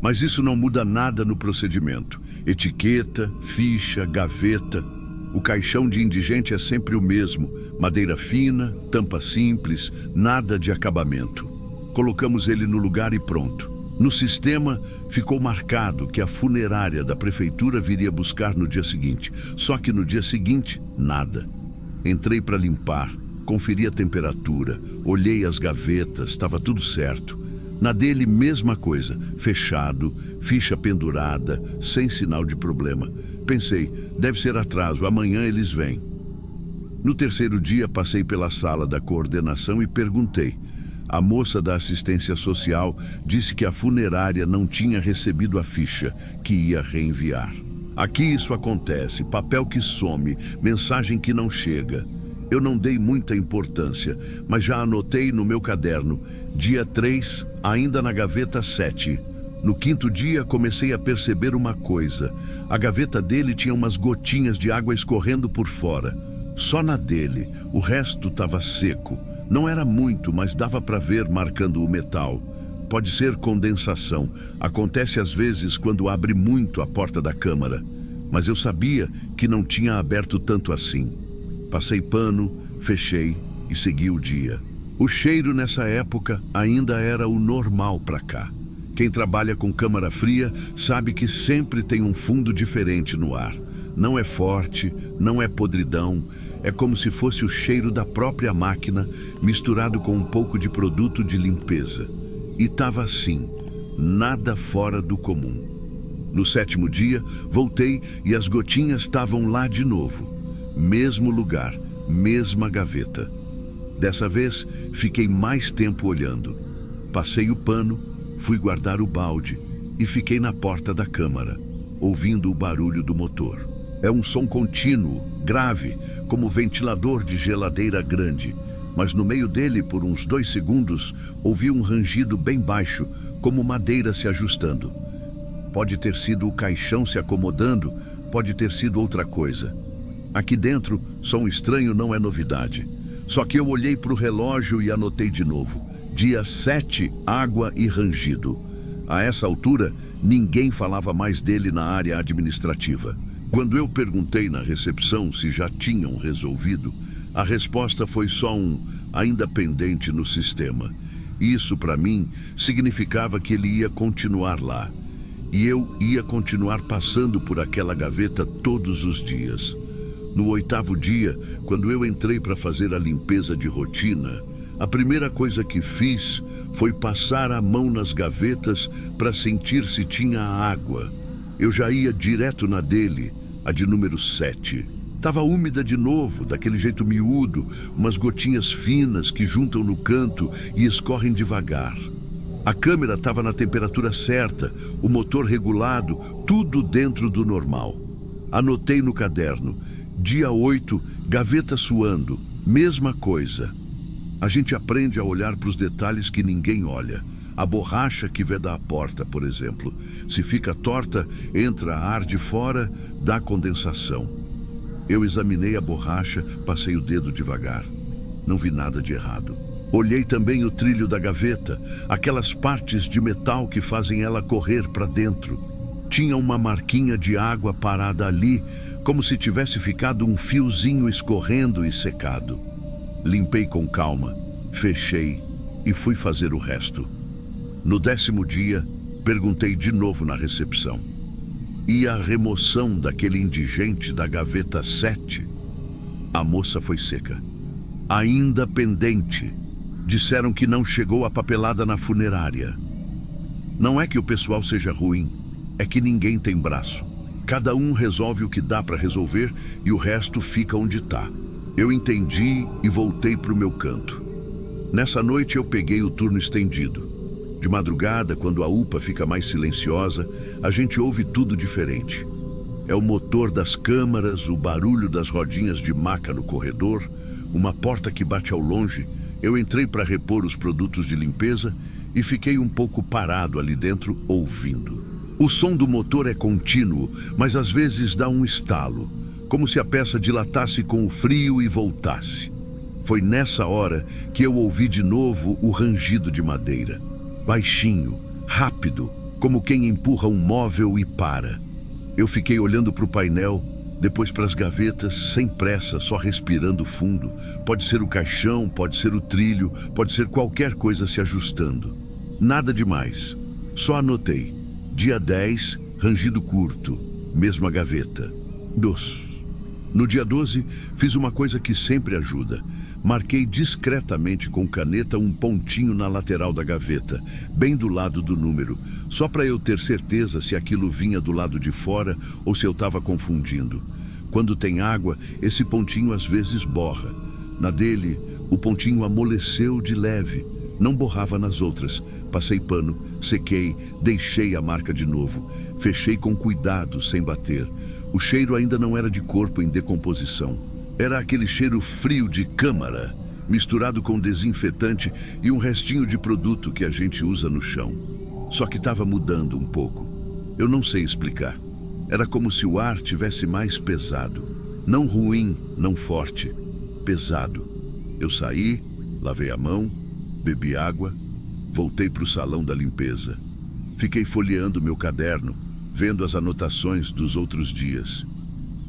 Mas isso não muda nada no procedimento. Etiqueta, ficha, gaveta. O caixão de indigente é sempre o mesmo. Madeira fina, tampa simples, nada de acabamento. Colocamos ele no lugar e pronto. No sistema, ficou marcado que a funerária da prefeitura viria buscar no dia seguinte. Só que no dia seguinte, nada. Entrei para limpar. conferi a temperatura, olhei as gavetas, estava tudo certo. Na dele, mesma coisa, fechado, ficha pendurada, sem sinal de problema. Pensei, deve ser atraso, amanhã eles vêm. No terceiro dia, passei pela sala da coordenação e perguntei. A moça da assistência social disse que a funerária não tinha recebido a ficha, que ia reenviar. Aqui isso acontece, papel que some, mensagem que não chega. Eu não dei muita importância, mas já anotei no meu caderno, dia 3, ainda na gaveta 7. No quinto dia, comecei a perceber uma coisa. A gaveta dele tinha umas gotinhas de água escorrendo por fora. Só na dele, o resto estava seco. Não era muito, mas dava para ver marcando o metal. Pode ser condensação. Acontece às vezes quando abre muito a porta da câmara. Mas eu sabia que não tinha aberto tanto assim. Passei pano, fechei e segui o dia. O cheiro nessa época ainda era o normal para cá. Quem trabalha com câmara fria sabe que sempre tem um fundo diferente no ar. Não é forte, não é podridão, é como se fosse o cheiro da própria máquina misturado com um pouco de produto de limpeza. E estava assim, nada fora do comum. No sétimo dia, voltei e as gotinhas estavam lá de novo. Mesmo lugar, mesma gaveta. Dessa vez, fiquei mais tempo olhando. Passei o pano, fui guardar o balde e fiquei na porta da câmara, ouvindo o barulho do motor. É um som contínuo, grave, como ventilador de geladeira grande. Mas no meio dele, por uns 2 segundos, ouvi um rangido bem baixo, como madeira se ajustando. Pode ter sido o caixão se acomodando, pode ter sido outra coisa. Aqui dentro, som estranho não é novidade. Só que eu olhei para o relógio e anotei de novo. Dia 7, água e rangido. A essa altura, ninguém falava mais dele na área administrativa. Quando eu perguntei na recepção se já tinham resolvido, a resposta foi só um ainda pendente no sistema. Isso, para mim, significava que ele ia continuar lá. E eu ia continuar passando por aquela gaveta todos os dias. No 8º dia, quando eu entrei para fazer a limpeza de rotina, a primeira coisa que fiz foi passar a mão nas gavetas para sentir se tinha água. Eu já ia direto na dele, a de número 7. Estava úmida de novo, daquele jeito miúdo, umas gotinhas finas que juntam no canto e escorrem devagar. A câmera estava na temperatura certa, o motor regulado, tudo dentro do normal. Anotei no caderno, dia 8, gaveta suando, mesma coisa. A gente aprende a olhar para os detalhes que ninguém olha. A borracha que veda a porta, por exemplo. Se fica torta, entra ar de fora, dá condensação. Eu examinei a borracha, passei o dedo devagar. Não vi nada de errado. Olhei também o trilho da gaveta, aquelas partes de metal que fazem ela correr para dentro. Tinha uma marquinha de água parada ali, como se tivesse ficado um fiozinho escorrendo e secado. Limpei com calma, fechei e fui fazer o resto. No 10º dia, perguntei de novo na recepção. E a remoção daquele indigente da gaveta 7? A moça foi seca. Ainda pendente. Disseram que não chegou a papelada na funerária. Não é que o pessoal seja ruim, é que ninguém tem braço. Cada um resolve o que dá para resolver e o resto fica onde está. Eu entendi e voltei para o meu canto. Nessa noite eu peguei o turno estendido. De madrugada, quando a UPA fica mais silenciosa, a gente ouve tudo diferente. É o motor das câmaras, o barulho das rodinhas de maca no corredor, uma porta que bate ao longe. Eu entrei para repor os produtos de limpeza e fiquei um pouco parado ali dentro, ouvindo. O som do motor é contínuo, mas às vezes dá um estalo, como se a peça dilatasse com o frio e voltasse. Foi nessa hora que eu ouvi de novo o rangido de madeira. Baixinho, rápido, como quem empurra um móvel e para. Eu fiquei olhando para o painel, depois para as gavetas, sem pressa, só respirando fundo. Pode ser o caixão, pode ser o trilho, pode ser qualquer coisa se ajustando. Nada demais. Só anotei. Dia 10, rangido curto, mesma gaveta. No dia 12, fiz uma coisa que sempre ajuda. Marquei discretamente com caneta um pontinho na lateral da gaveta, bem do lado do número, só para eu ter certeza se aquilo vinha do lado de fora ou se eu estava confundindo. Quando tem água, esse pontinho às vezes borra. Na dele, o pontinho amoleceu de leve. Não borrava nas outras. Passei pano, sequei, deixei a marca de novo. Fechei com cuidado, sem bater. O cheiro ainda não era de corpo em decomposição. Era aquele cheiro frio de câmara, misturado com desinfetante e um restinho de produto que a gente usa no chão. Só que estava mudando um pouco. Eu não sei explicar. Era como se o ar tivesse mais pesado. Não ruim, não forte. Pesado. Eu saí, lavei a mão, bebi água, voltei para o salão da limpeza. Fiquei folheando meu caderno, vendo as anotações dos outros dias.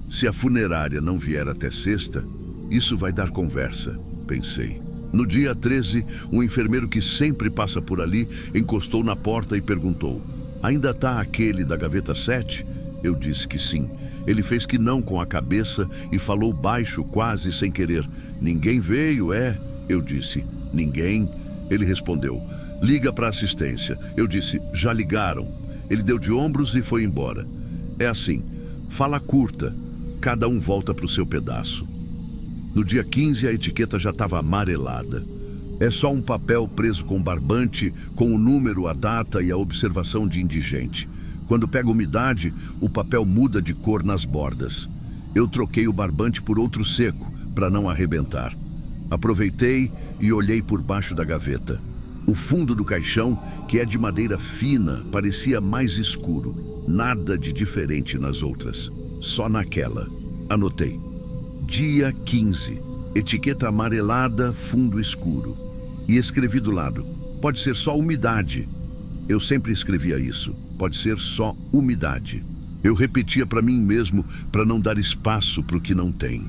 Se a funerária não vier até sexta, isso vai dar conversa, pensei. No dia 13, um enfermeiro que sempre passa por ali encostou na porta e perguntou: "Ainda está aquele da gaveta 7?" Eu disse que sim. Ele fez que não com a cabeça e falou baixo, quase sem querer: "Ninguém veio, é?" Eu disse: "Ninguém." Ele respondeu: "Liga para a assistência." Eu disse: "Já ligaram." Ele deu de ombros e foi embora. É assim, fala curta, cada um volta para o seu pedaço. No dia 15, a etiqueta já estava amarelada. É só um papel preso com barbante, com o número, a data e a observação de indigente. Quando pega umidade, o papel muda de cor nas bordas. Eu troquei o barbante por outro seco, para não arrebentar. Aproveitei e olhei por baixo da gaveta. O fundo do caixão, que é de madeira fina, parecia mais escuro. Nada de diferente nas outras. Só naquela. Anotei: dia 15. Etiqueta amarelada, fundo escuro. E escrevi do lado: pode ser só umidade. Eu sempre escrevia isso. Pode ser só umidade. Eu repetia para mim mesmo para não dar espaço para o que não tem.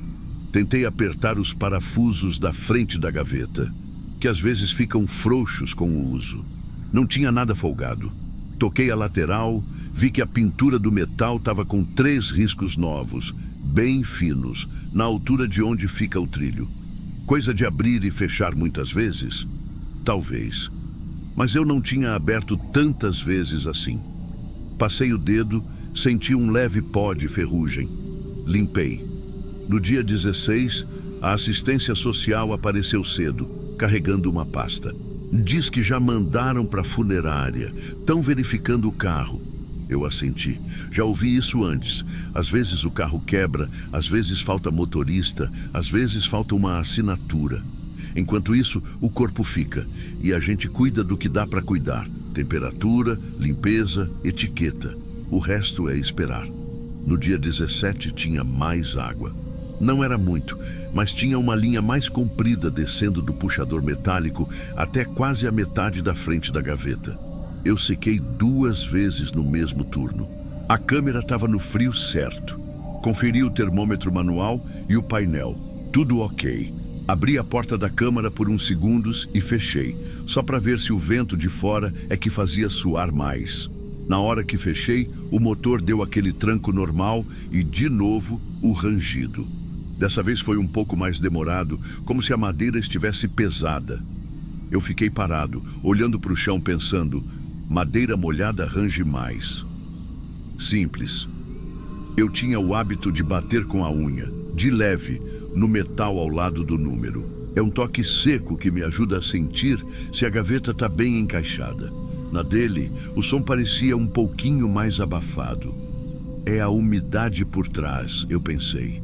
Tentei apertar os parafusos da frente da gaveta, que às vezes ficam frouxos com o uso. Não tinha nada folgado. Toquei a lateral, vi que a pintura do metal estava com 3 riscos novos, bem finos, na altura de onde fica o trilho. Coisa de abrir e fechar muitas vezes? Talvez. Mas eu não tinha aberto tantas vezes assim. Passei o dedo, senti um leve pó de ferrugem. Limpei. No dia 16, a assistência social apareceu cedo, carregando uma pasta. Diz que já mandaram para a funerária, estão verificando o carro. Eu assenti. Já ouvi isso antes. Às vezes o carro quebra, às vezes falta motorista, às vezes falta uma assinatura. Enquanto isso, o corpo fica, e a gente cuida do que dá para cuidar. Temperatura, limpeza, etiqueta. O resto é esperar. No dia 17 tinha mais água. Não era muito, mas tinha uma linha mais comprida descendo do puxador metálico até quase a metade da frente da gaveta. Eu sequei 2 vezes no mesmo turno. A câmera estava no frio certo. Conferi o termômetro manual e o painel. Tudo ok. Abri a porta da câmara por uns segundos e fechei, só para ver se o vento de fora é que fazia suar mais. Na hora que fechei, o motor deu aquele tranco normal e, de novo, o rangido. Dessa vez foi um pouco mais demorado, como se a madeira estivesse pesada. Eu fiquei parado, olhando para o chão pensando: madeira molhada range mais. Simples. Eu tinha o hábito de bater com a unha, de leve, no metal ao lado do número. É um toque seco que me ajuda a sentir se a gaveta está bem encaixada. Na dele, o som parecia um pouquinho mais abafado. É a umidade por trás, eu pensei.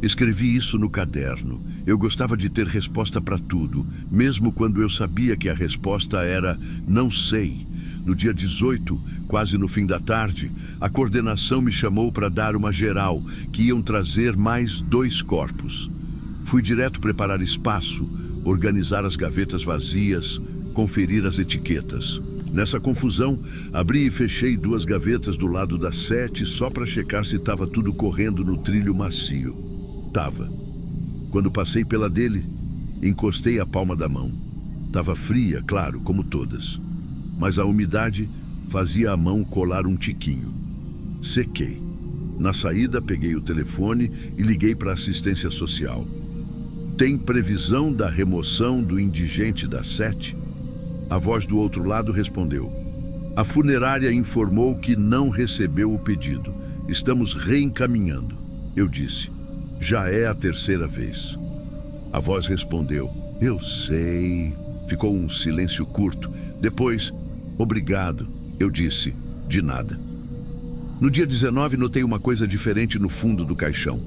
Escrevi isso no caderno. Eu gostava de ter resposta para tudo, mesmo quando eu sabia que a resposta era não sei. No dia 18, quase no fim da tarde, a coordenação me chamou para dar uma geral, que iam trazer mais 2 corpos. Fui direto preparar espaço, organizar as gavetas vazias, conferir as etiquetas. Nessa confusão, abri e fechei 2 gavetas do lado da 7 só para checar se estava tudo correndo no trilho macio. Tava. Quando passei pela dele, encostei a palma da mão. Tava fria, claro, como todas. Mas a umidade fazia a mão colar um tiquinho. Sequei. Na saída, peguei o telefone e liguei para a assistência social. Tem previsão da remoção do indigente da 7? A voz do outro lado respondeu. A funerária informou que não recebeu o pedido. Estamos reencaminhando. Eu disse. Já é a terceira vez. A voz respondeu. Eu sei. Ficou um silêncio curto. Depois, obrigado. Eu disse. De nada. No dia 19, notei uma coisa diferente no fundo do caixão.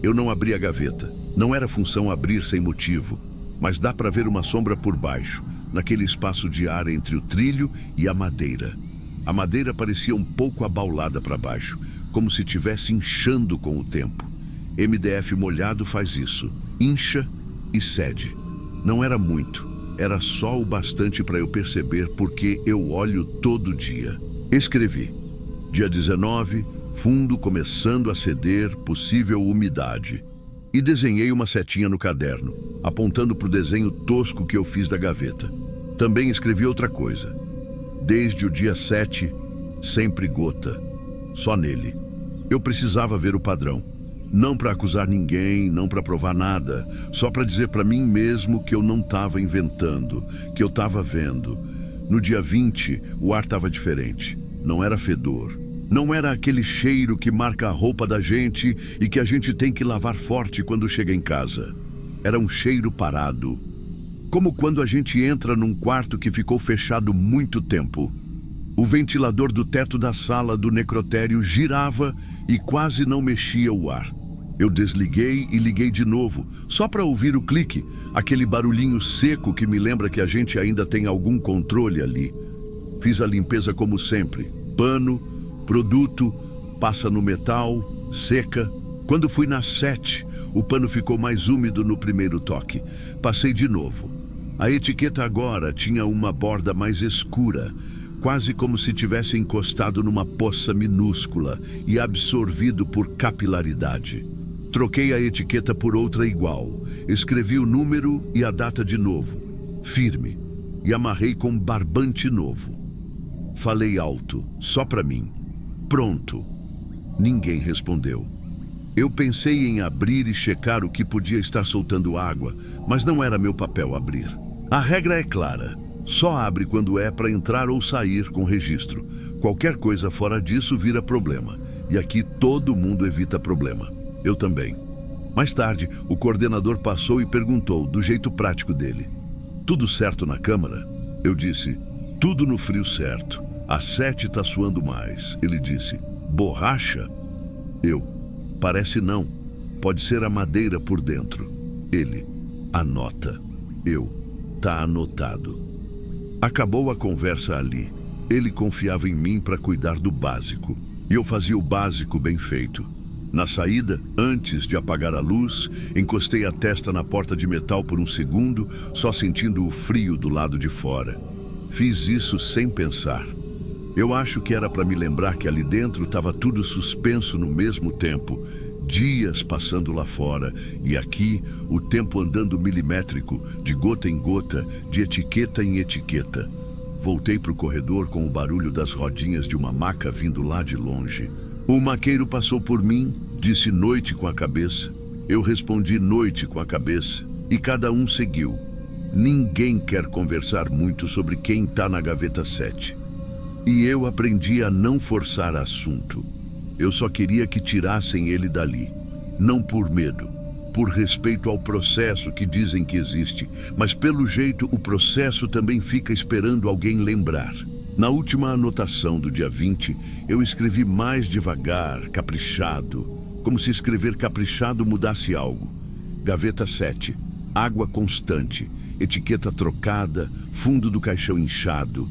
Eu não abri a gaveta. Não era função abrir sem motivo, mas dá para ver uma sombra por baixo, naquele espaço de ar entre o trilho e a madeira. A madeira parecia um pouco abaulada para baixo, como se estivesse inchando com o tempo. MDF molhado faz isso. Incha e cede. Não era muito. Era só o bastante para eu perceber porque eu olho todo dia. Escrevi. Dia 19, fundo começando a ceder, possível umidade. E desenhei uma setinha no caderno, apontando para o desenho tosco que eu fiz da gaveta. Também escrevi outra coisa. Desde o dia 7, sempre gota. Só nele. Eu precisava ver o padrão. Não para acusar ninguém, não para provar nada. Só para dizer para mim mesmo que eu não estava inventando, que eu estava vendo. No dia 20, o ar estava diferente. Não era fedor. Não era aquele cheiro que marca a roupa da gente e que a gente tem que lavar forte quando chega em casa. Era um cheiro parado. Como quando a gente entra num quarto que ficou fechado muito tempo. O ventilador do teto da sala do necrotério girava e quase não mexia o ar. Eu desliguei e liguei de novo, só para ouvir o clique, aquele barulhinho seco que me lembra que a gente ainda tem algum controle ali. Fiz a limpeza como sempre. Pano, produto, passa no metal, seca. Quando fui na 7, o pano ficou mais úmido no primeiro toque. Passei de novo. A etiqueta agora tinha uma borda mais escura, quase como se tivesse encostado numa poça minúscula e absorvido por capilaridade. Troquei a etiqueta por outra igual. Escrevi o número e a data de novo, firme, e amarrei com barbante novo. Falei alto, só para mim. Pronto. Ninguém respondeu. Eu pensei em abrir e checar o que podia estar soltando água, mas não era meu papel abrir. A regra é clara. Só abre quando é para entrar ou sair com registro. Qualquer coisa fora disso vira problema. E aqui todo mundo evita problema. Eu também. Mais tarde, o coordenador passou e perguntou, do jeito prático dele. Tudo certo na câmara? Eu disse, tudo no frio certo. A 7 tá suando mais. Ele disse, borracha? Eu, parece não. Pode ser a madeira por dentro. Ele, anota. Eu, tá anotado. Acabou a conversa ali. Ele confiava em mim para cuidar do básico. E eu fazia o básico bem feito. Na saída, antes de apagar a luz, encostei a testa na porta de metal por um segundo, só sentindo o frio do lado de fora. Fiz isso sem pensar. Eu acho que era para me lembrar que ali dentro estava tudo suspenso no mesmo tempo, dias passando lá fora, e aqui o tempo andando milimétrico, de gota em gota, de etiqueta em etiqueta. Voltei para o corredor com o barulho das rodinhas de uma maca vindo lá de longe. O maqueiro passou por mim, disse noite com a cabeça. Eu respondi noite com a cabeça e cada um seguiu. Ninguém quer conversar muito sobre quem está na gaveta 7. E eu aprendi a não forçar assunto. Eu só queria que tirassem ele dali. Não por medo, por respeito ao processo que dizem que existe, mas pelo jeito o processo também fica esperando alguém lembrar. Na última anotação do dia 20, eu escrevi mais devagar, caprichado, como se escrever caprichado mudasse algo. Gaveta 7, água constante, etiqueta trocada, fundo do caixão inchado,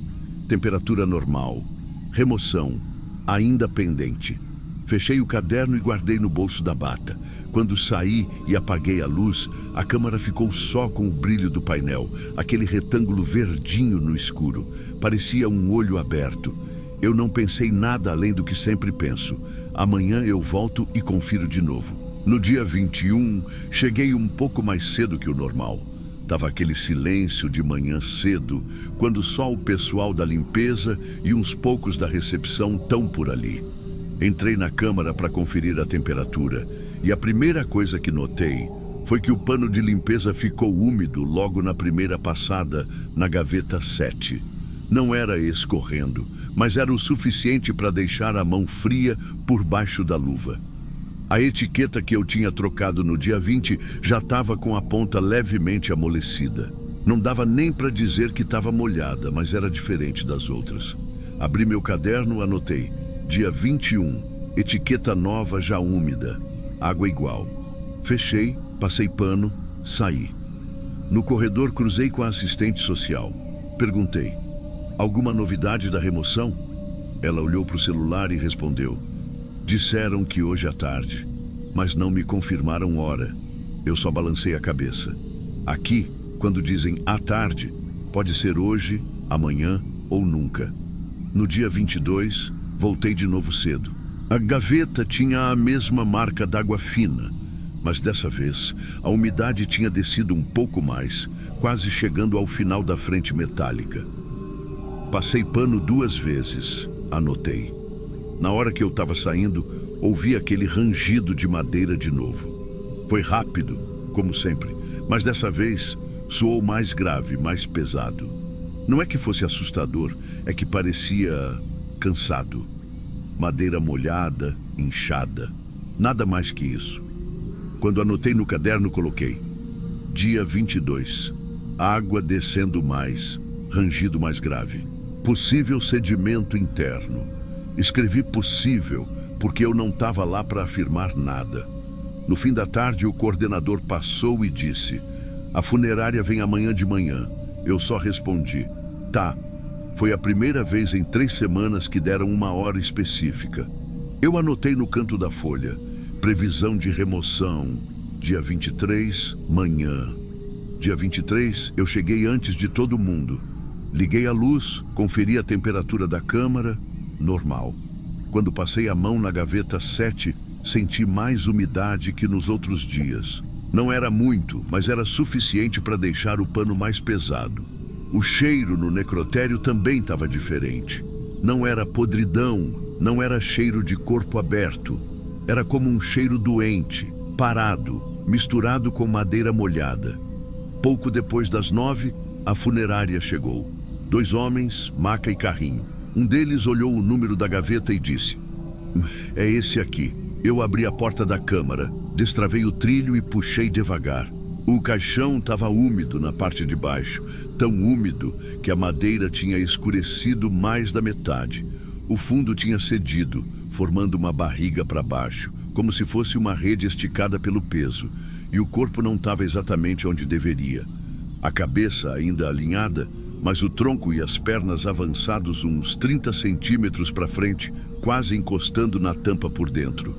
temperatura normal, remoção, ainda pendente. Fechei o caderno e guardei no bolso da bata. Quando saí e apaguei a luz, a câmara ficou só com o brilho do painel, aquele retângulo verdinho no escuro. Parecia um olho aberto. Eu não pensei nada além do que sempre penso. Amanhã eu volto e confiro de novo. No dia 21, cheguei um pouco mais cedo que o normal. Tava aquele silêncio de manhã cedo, quando só o pessoal da limpeza e uns poucos da recepção estão por ali. Entrei na câmara para conferir a temperatura e a primeira coisa que notei foi que o pano de limpeza ficou úmido logo na primeira passada na gaveta 7. Não era escorrendo, mas era o suficiente para deixar a mão fria por baixo da luva. A etiqueta que eu tinha trocado no dia 20 já estava com a ponta levemente amolecida. Não dava nem para dizer que estava molhada, mas era diferente das outras. Abri meu caderno, anotei. Dia 21, etiqueta nova já úmida, água igual. Fechei, passei pano, saí. No corredor cruzei com a assistente social. Perguntei, alguma novidade da remoção? Ela olhou para o celular e respondeu, disseram que hoje à tarde, mas não me confirmaram hora. Eu só balancei a cabeça. Aqui, quando dizem à tarde, pode ser hoje, amanhã ou nunca. No dia 22, voltei de novo cedo. A gaveta tinha a mesma marca d'água fina, mas dessa vez a umidade tinha descido um pouco mais, quase chegando ao final da frente metálica. Passei pano 2 vezes, anotei. Na hora que eu estava saindo, ouvi aquele rangido de madeira de novo. Foi rápido, como sempre, mas dessa vez soou mais grave, mais pesado. Não é que fosse assustador, é que parecia cansado. Madeira molhada, inchada, nada mais que isso. Quando anotei no caderno, coloquei dia 22, água descendo mais, rangido mais grave. Possível sedimento interno. Escrevi possível, porque eu não estava lá para afirmar nada. No fim da tarde, o coordenador passou e disse, a funerária vem amanhã de manhã. Eu só respondi, tá. Foi a primeira vez em 3 semanas que deram uma hora específica. Eu anotei no canto da folha, previsão de remoção, dia 23, manhã. Dia 23, eu cheguei antes de todo mundo. Liguei a luz, conferi a temperatura da câmara, normal. Quando passei a mão na gaveta 7, senti mais umidade que nos outros dias. Não era muito, mas era suficiente para deixar o pano mais pesado. O cheiro no necrotério também estava diferente. Não era podridão, não era cheiro de corpo aberto. Era como um cheiro doente, parado, misturado com madeira molhada. Pouco depois das 9, a funerária chegou. 2 homens, maca e carrinho. Um deles olhou o número da gaveta e disse, é esse aqui. Eu abri a porta da câmara, destravei o trilho e puxei devagar. O caixão estava úmido na parte de baixo, tão úmido que a madeira tinha escurecido mais da metade. O fundo tinha cedido, formando uma barriga para baixo, como se fosse uma rede esticada pelo peso, e o corpo não estava exatamente onde deveria. A cabeça ainda alinhada, mas o tronco e as pernas avançados uns 30 centímetros para frente, quase encostando na tampa por dentro.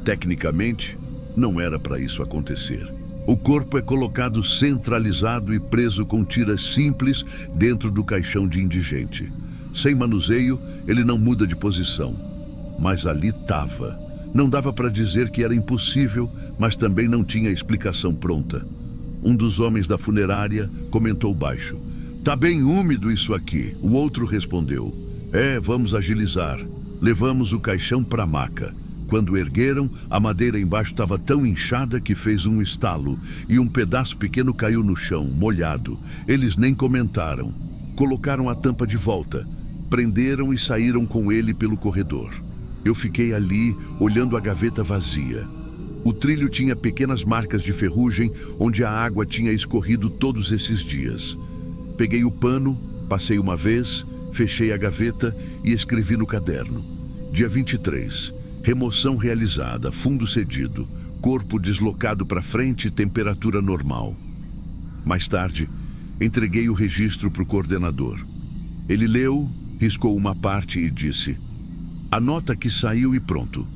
Tecnicamente, não era para isso acontecer. O corpo é colocado centralizado e preso com tiras simples dentro do caixão de indigente. Sem manuseio, ele não muda de posição. Mas ali estava. Não dava para dizer que era impossível, mas também não tinha explicação pronta. Um dos homens da funerária comentou baixo. Tá bem úmido isso aqui. O outro respondeu. Vamos agilizar. Levamos o caixão para a maca. Quando ergueram, a madeira embaixo estava tão inchada que fez um estalo e um pedaço pequeno caiu no chão, molhado. Eles nem comentaram. Colocaram a tampa de volta, prenderam e saíram com ele pelo corredor. Eu fiquei ali, olhando a gaveta vazia. O trilho tinha pequenas marcas de ferrugem onde a água tinha escorrido todos esses dias. Peguei o pano, passei uma vez, fechei a gaveta e escrevi no caderno. Dia 23. Remoção realizada, fundo cedido, corpo deslocado para frente, temperatura normal. Mais tarde, entreguei o registro para o coordenador. Ele leu, riscou uma parte e disse, anota que saiu e pronto.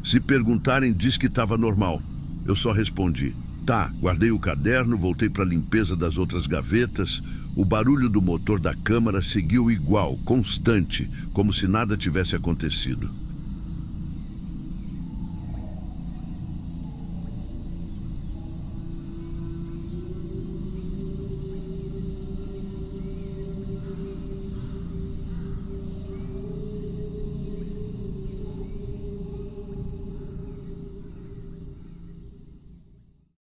Se perguntarem, diz que estava normal. Eu só respondi, tá, guardei o caderno, voltei para a limpeza das outras gavetas. O barulho do motor da câmara seguiu igual, constante, como se nada tivesse acontecido.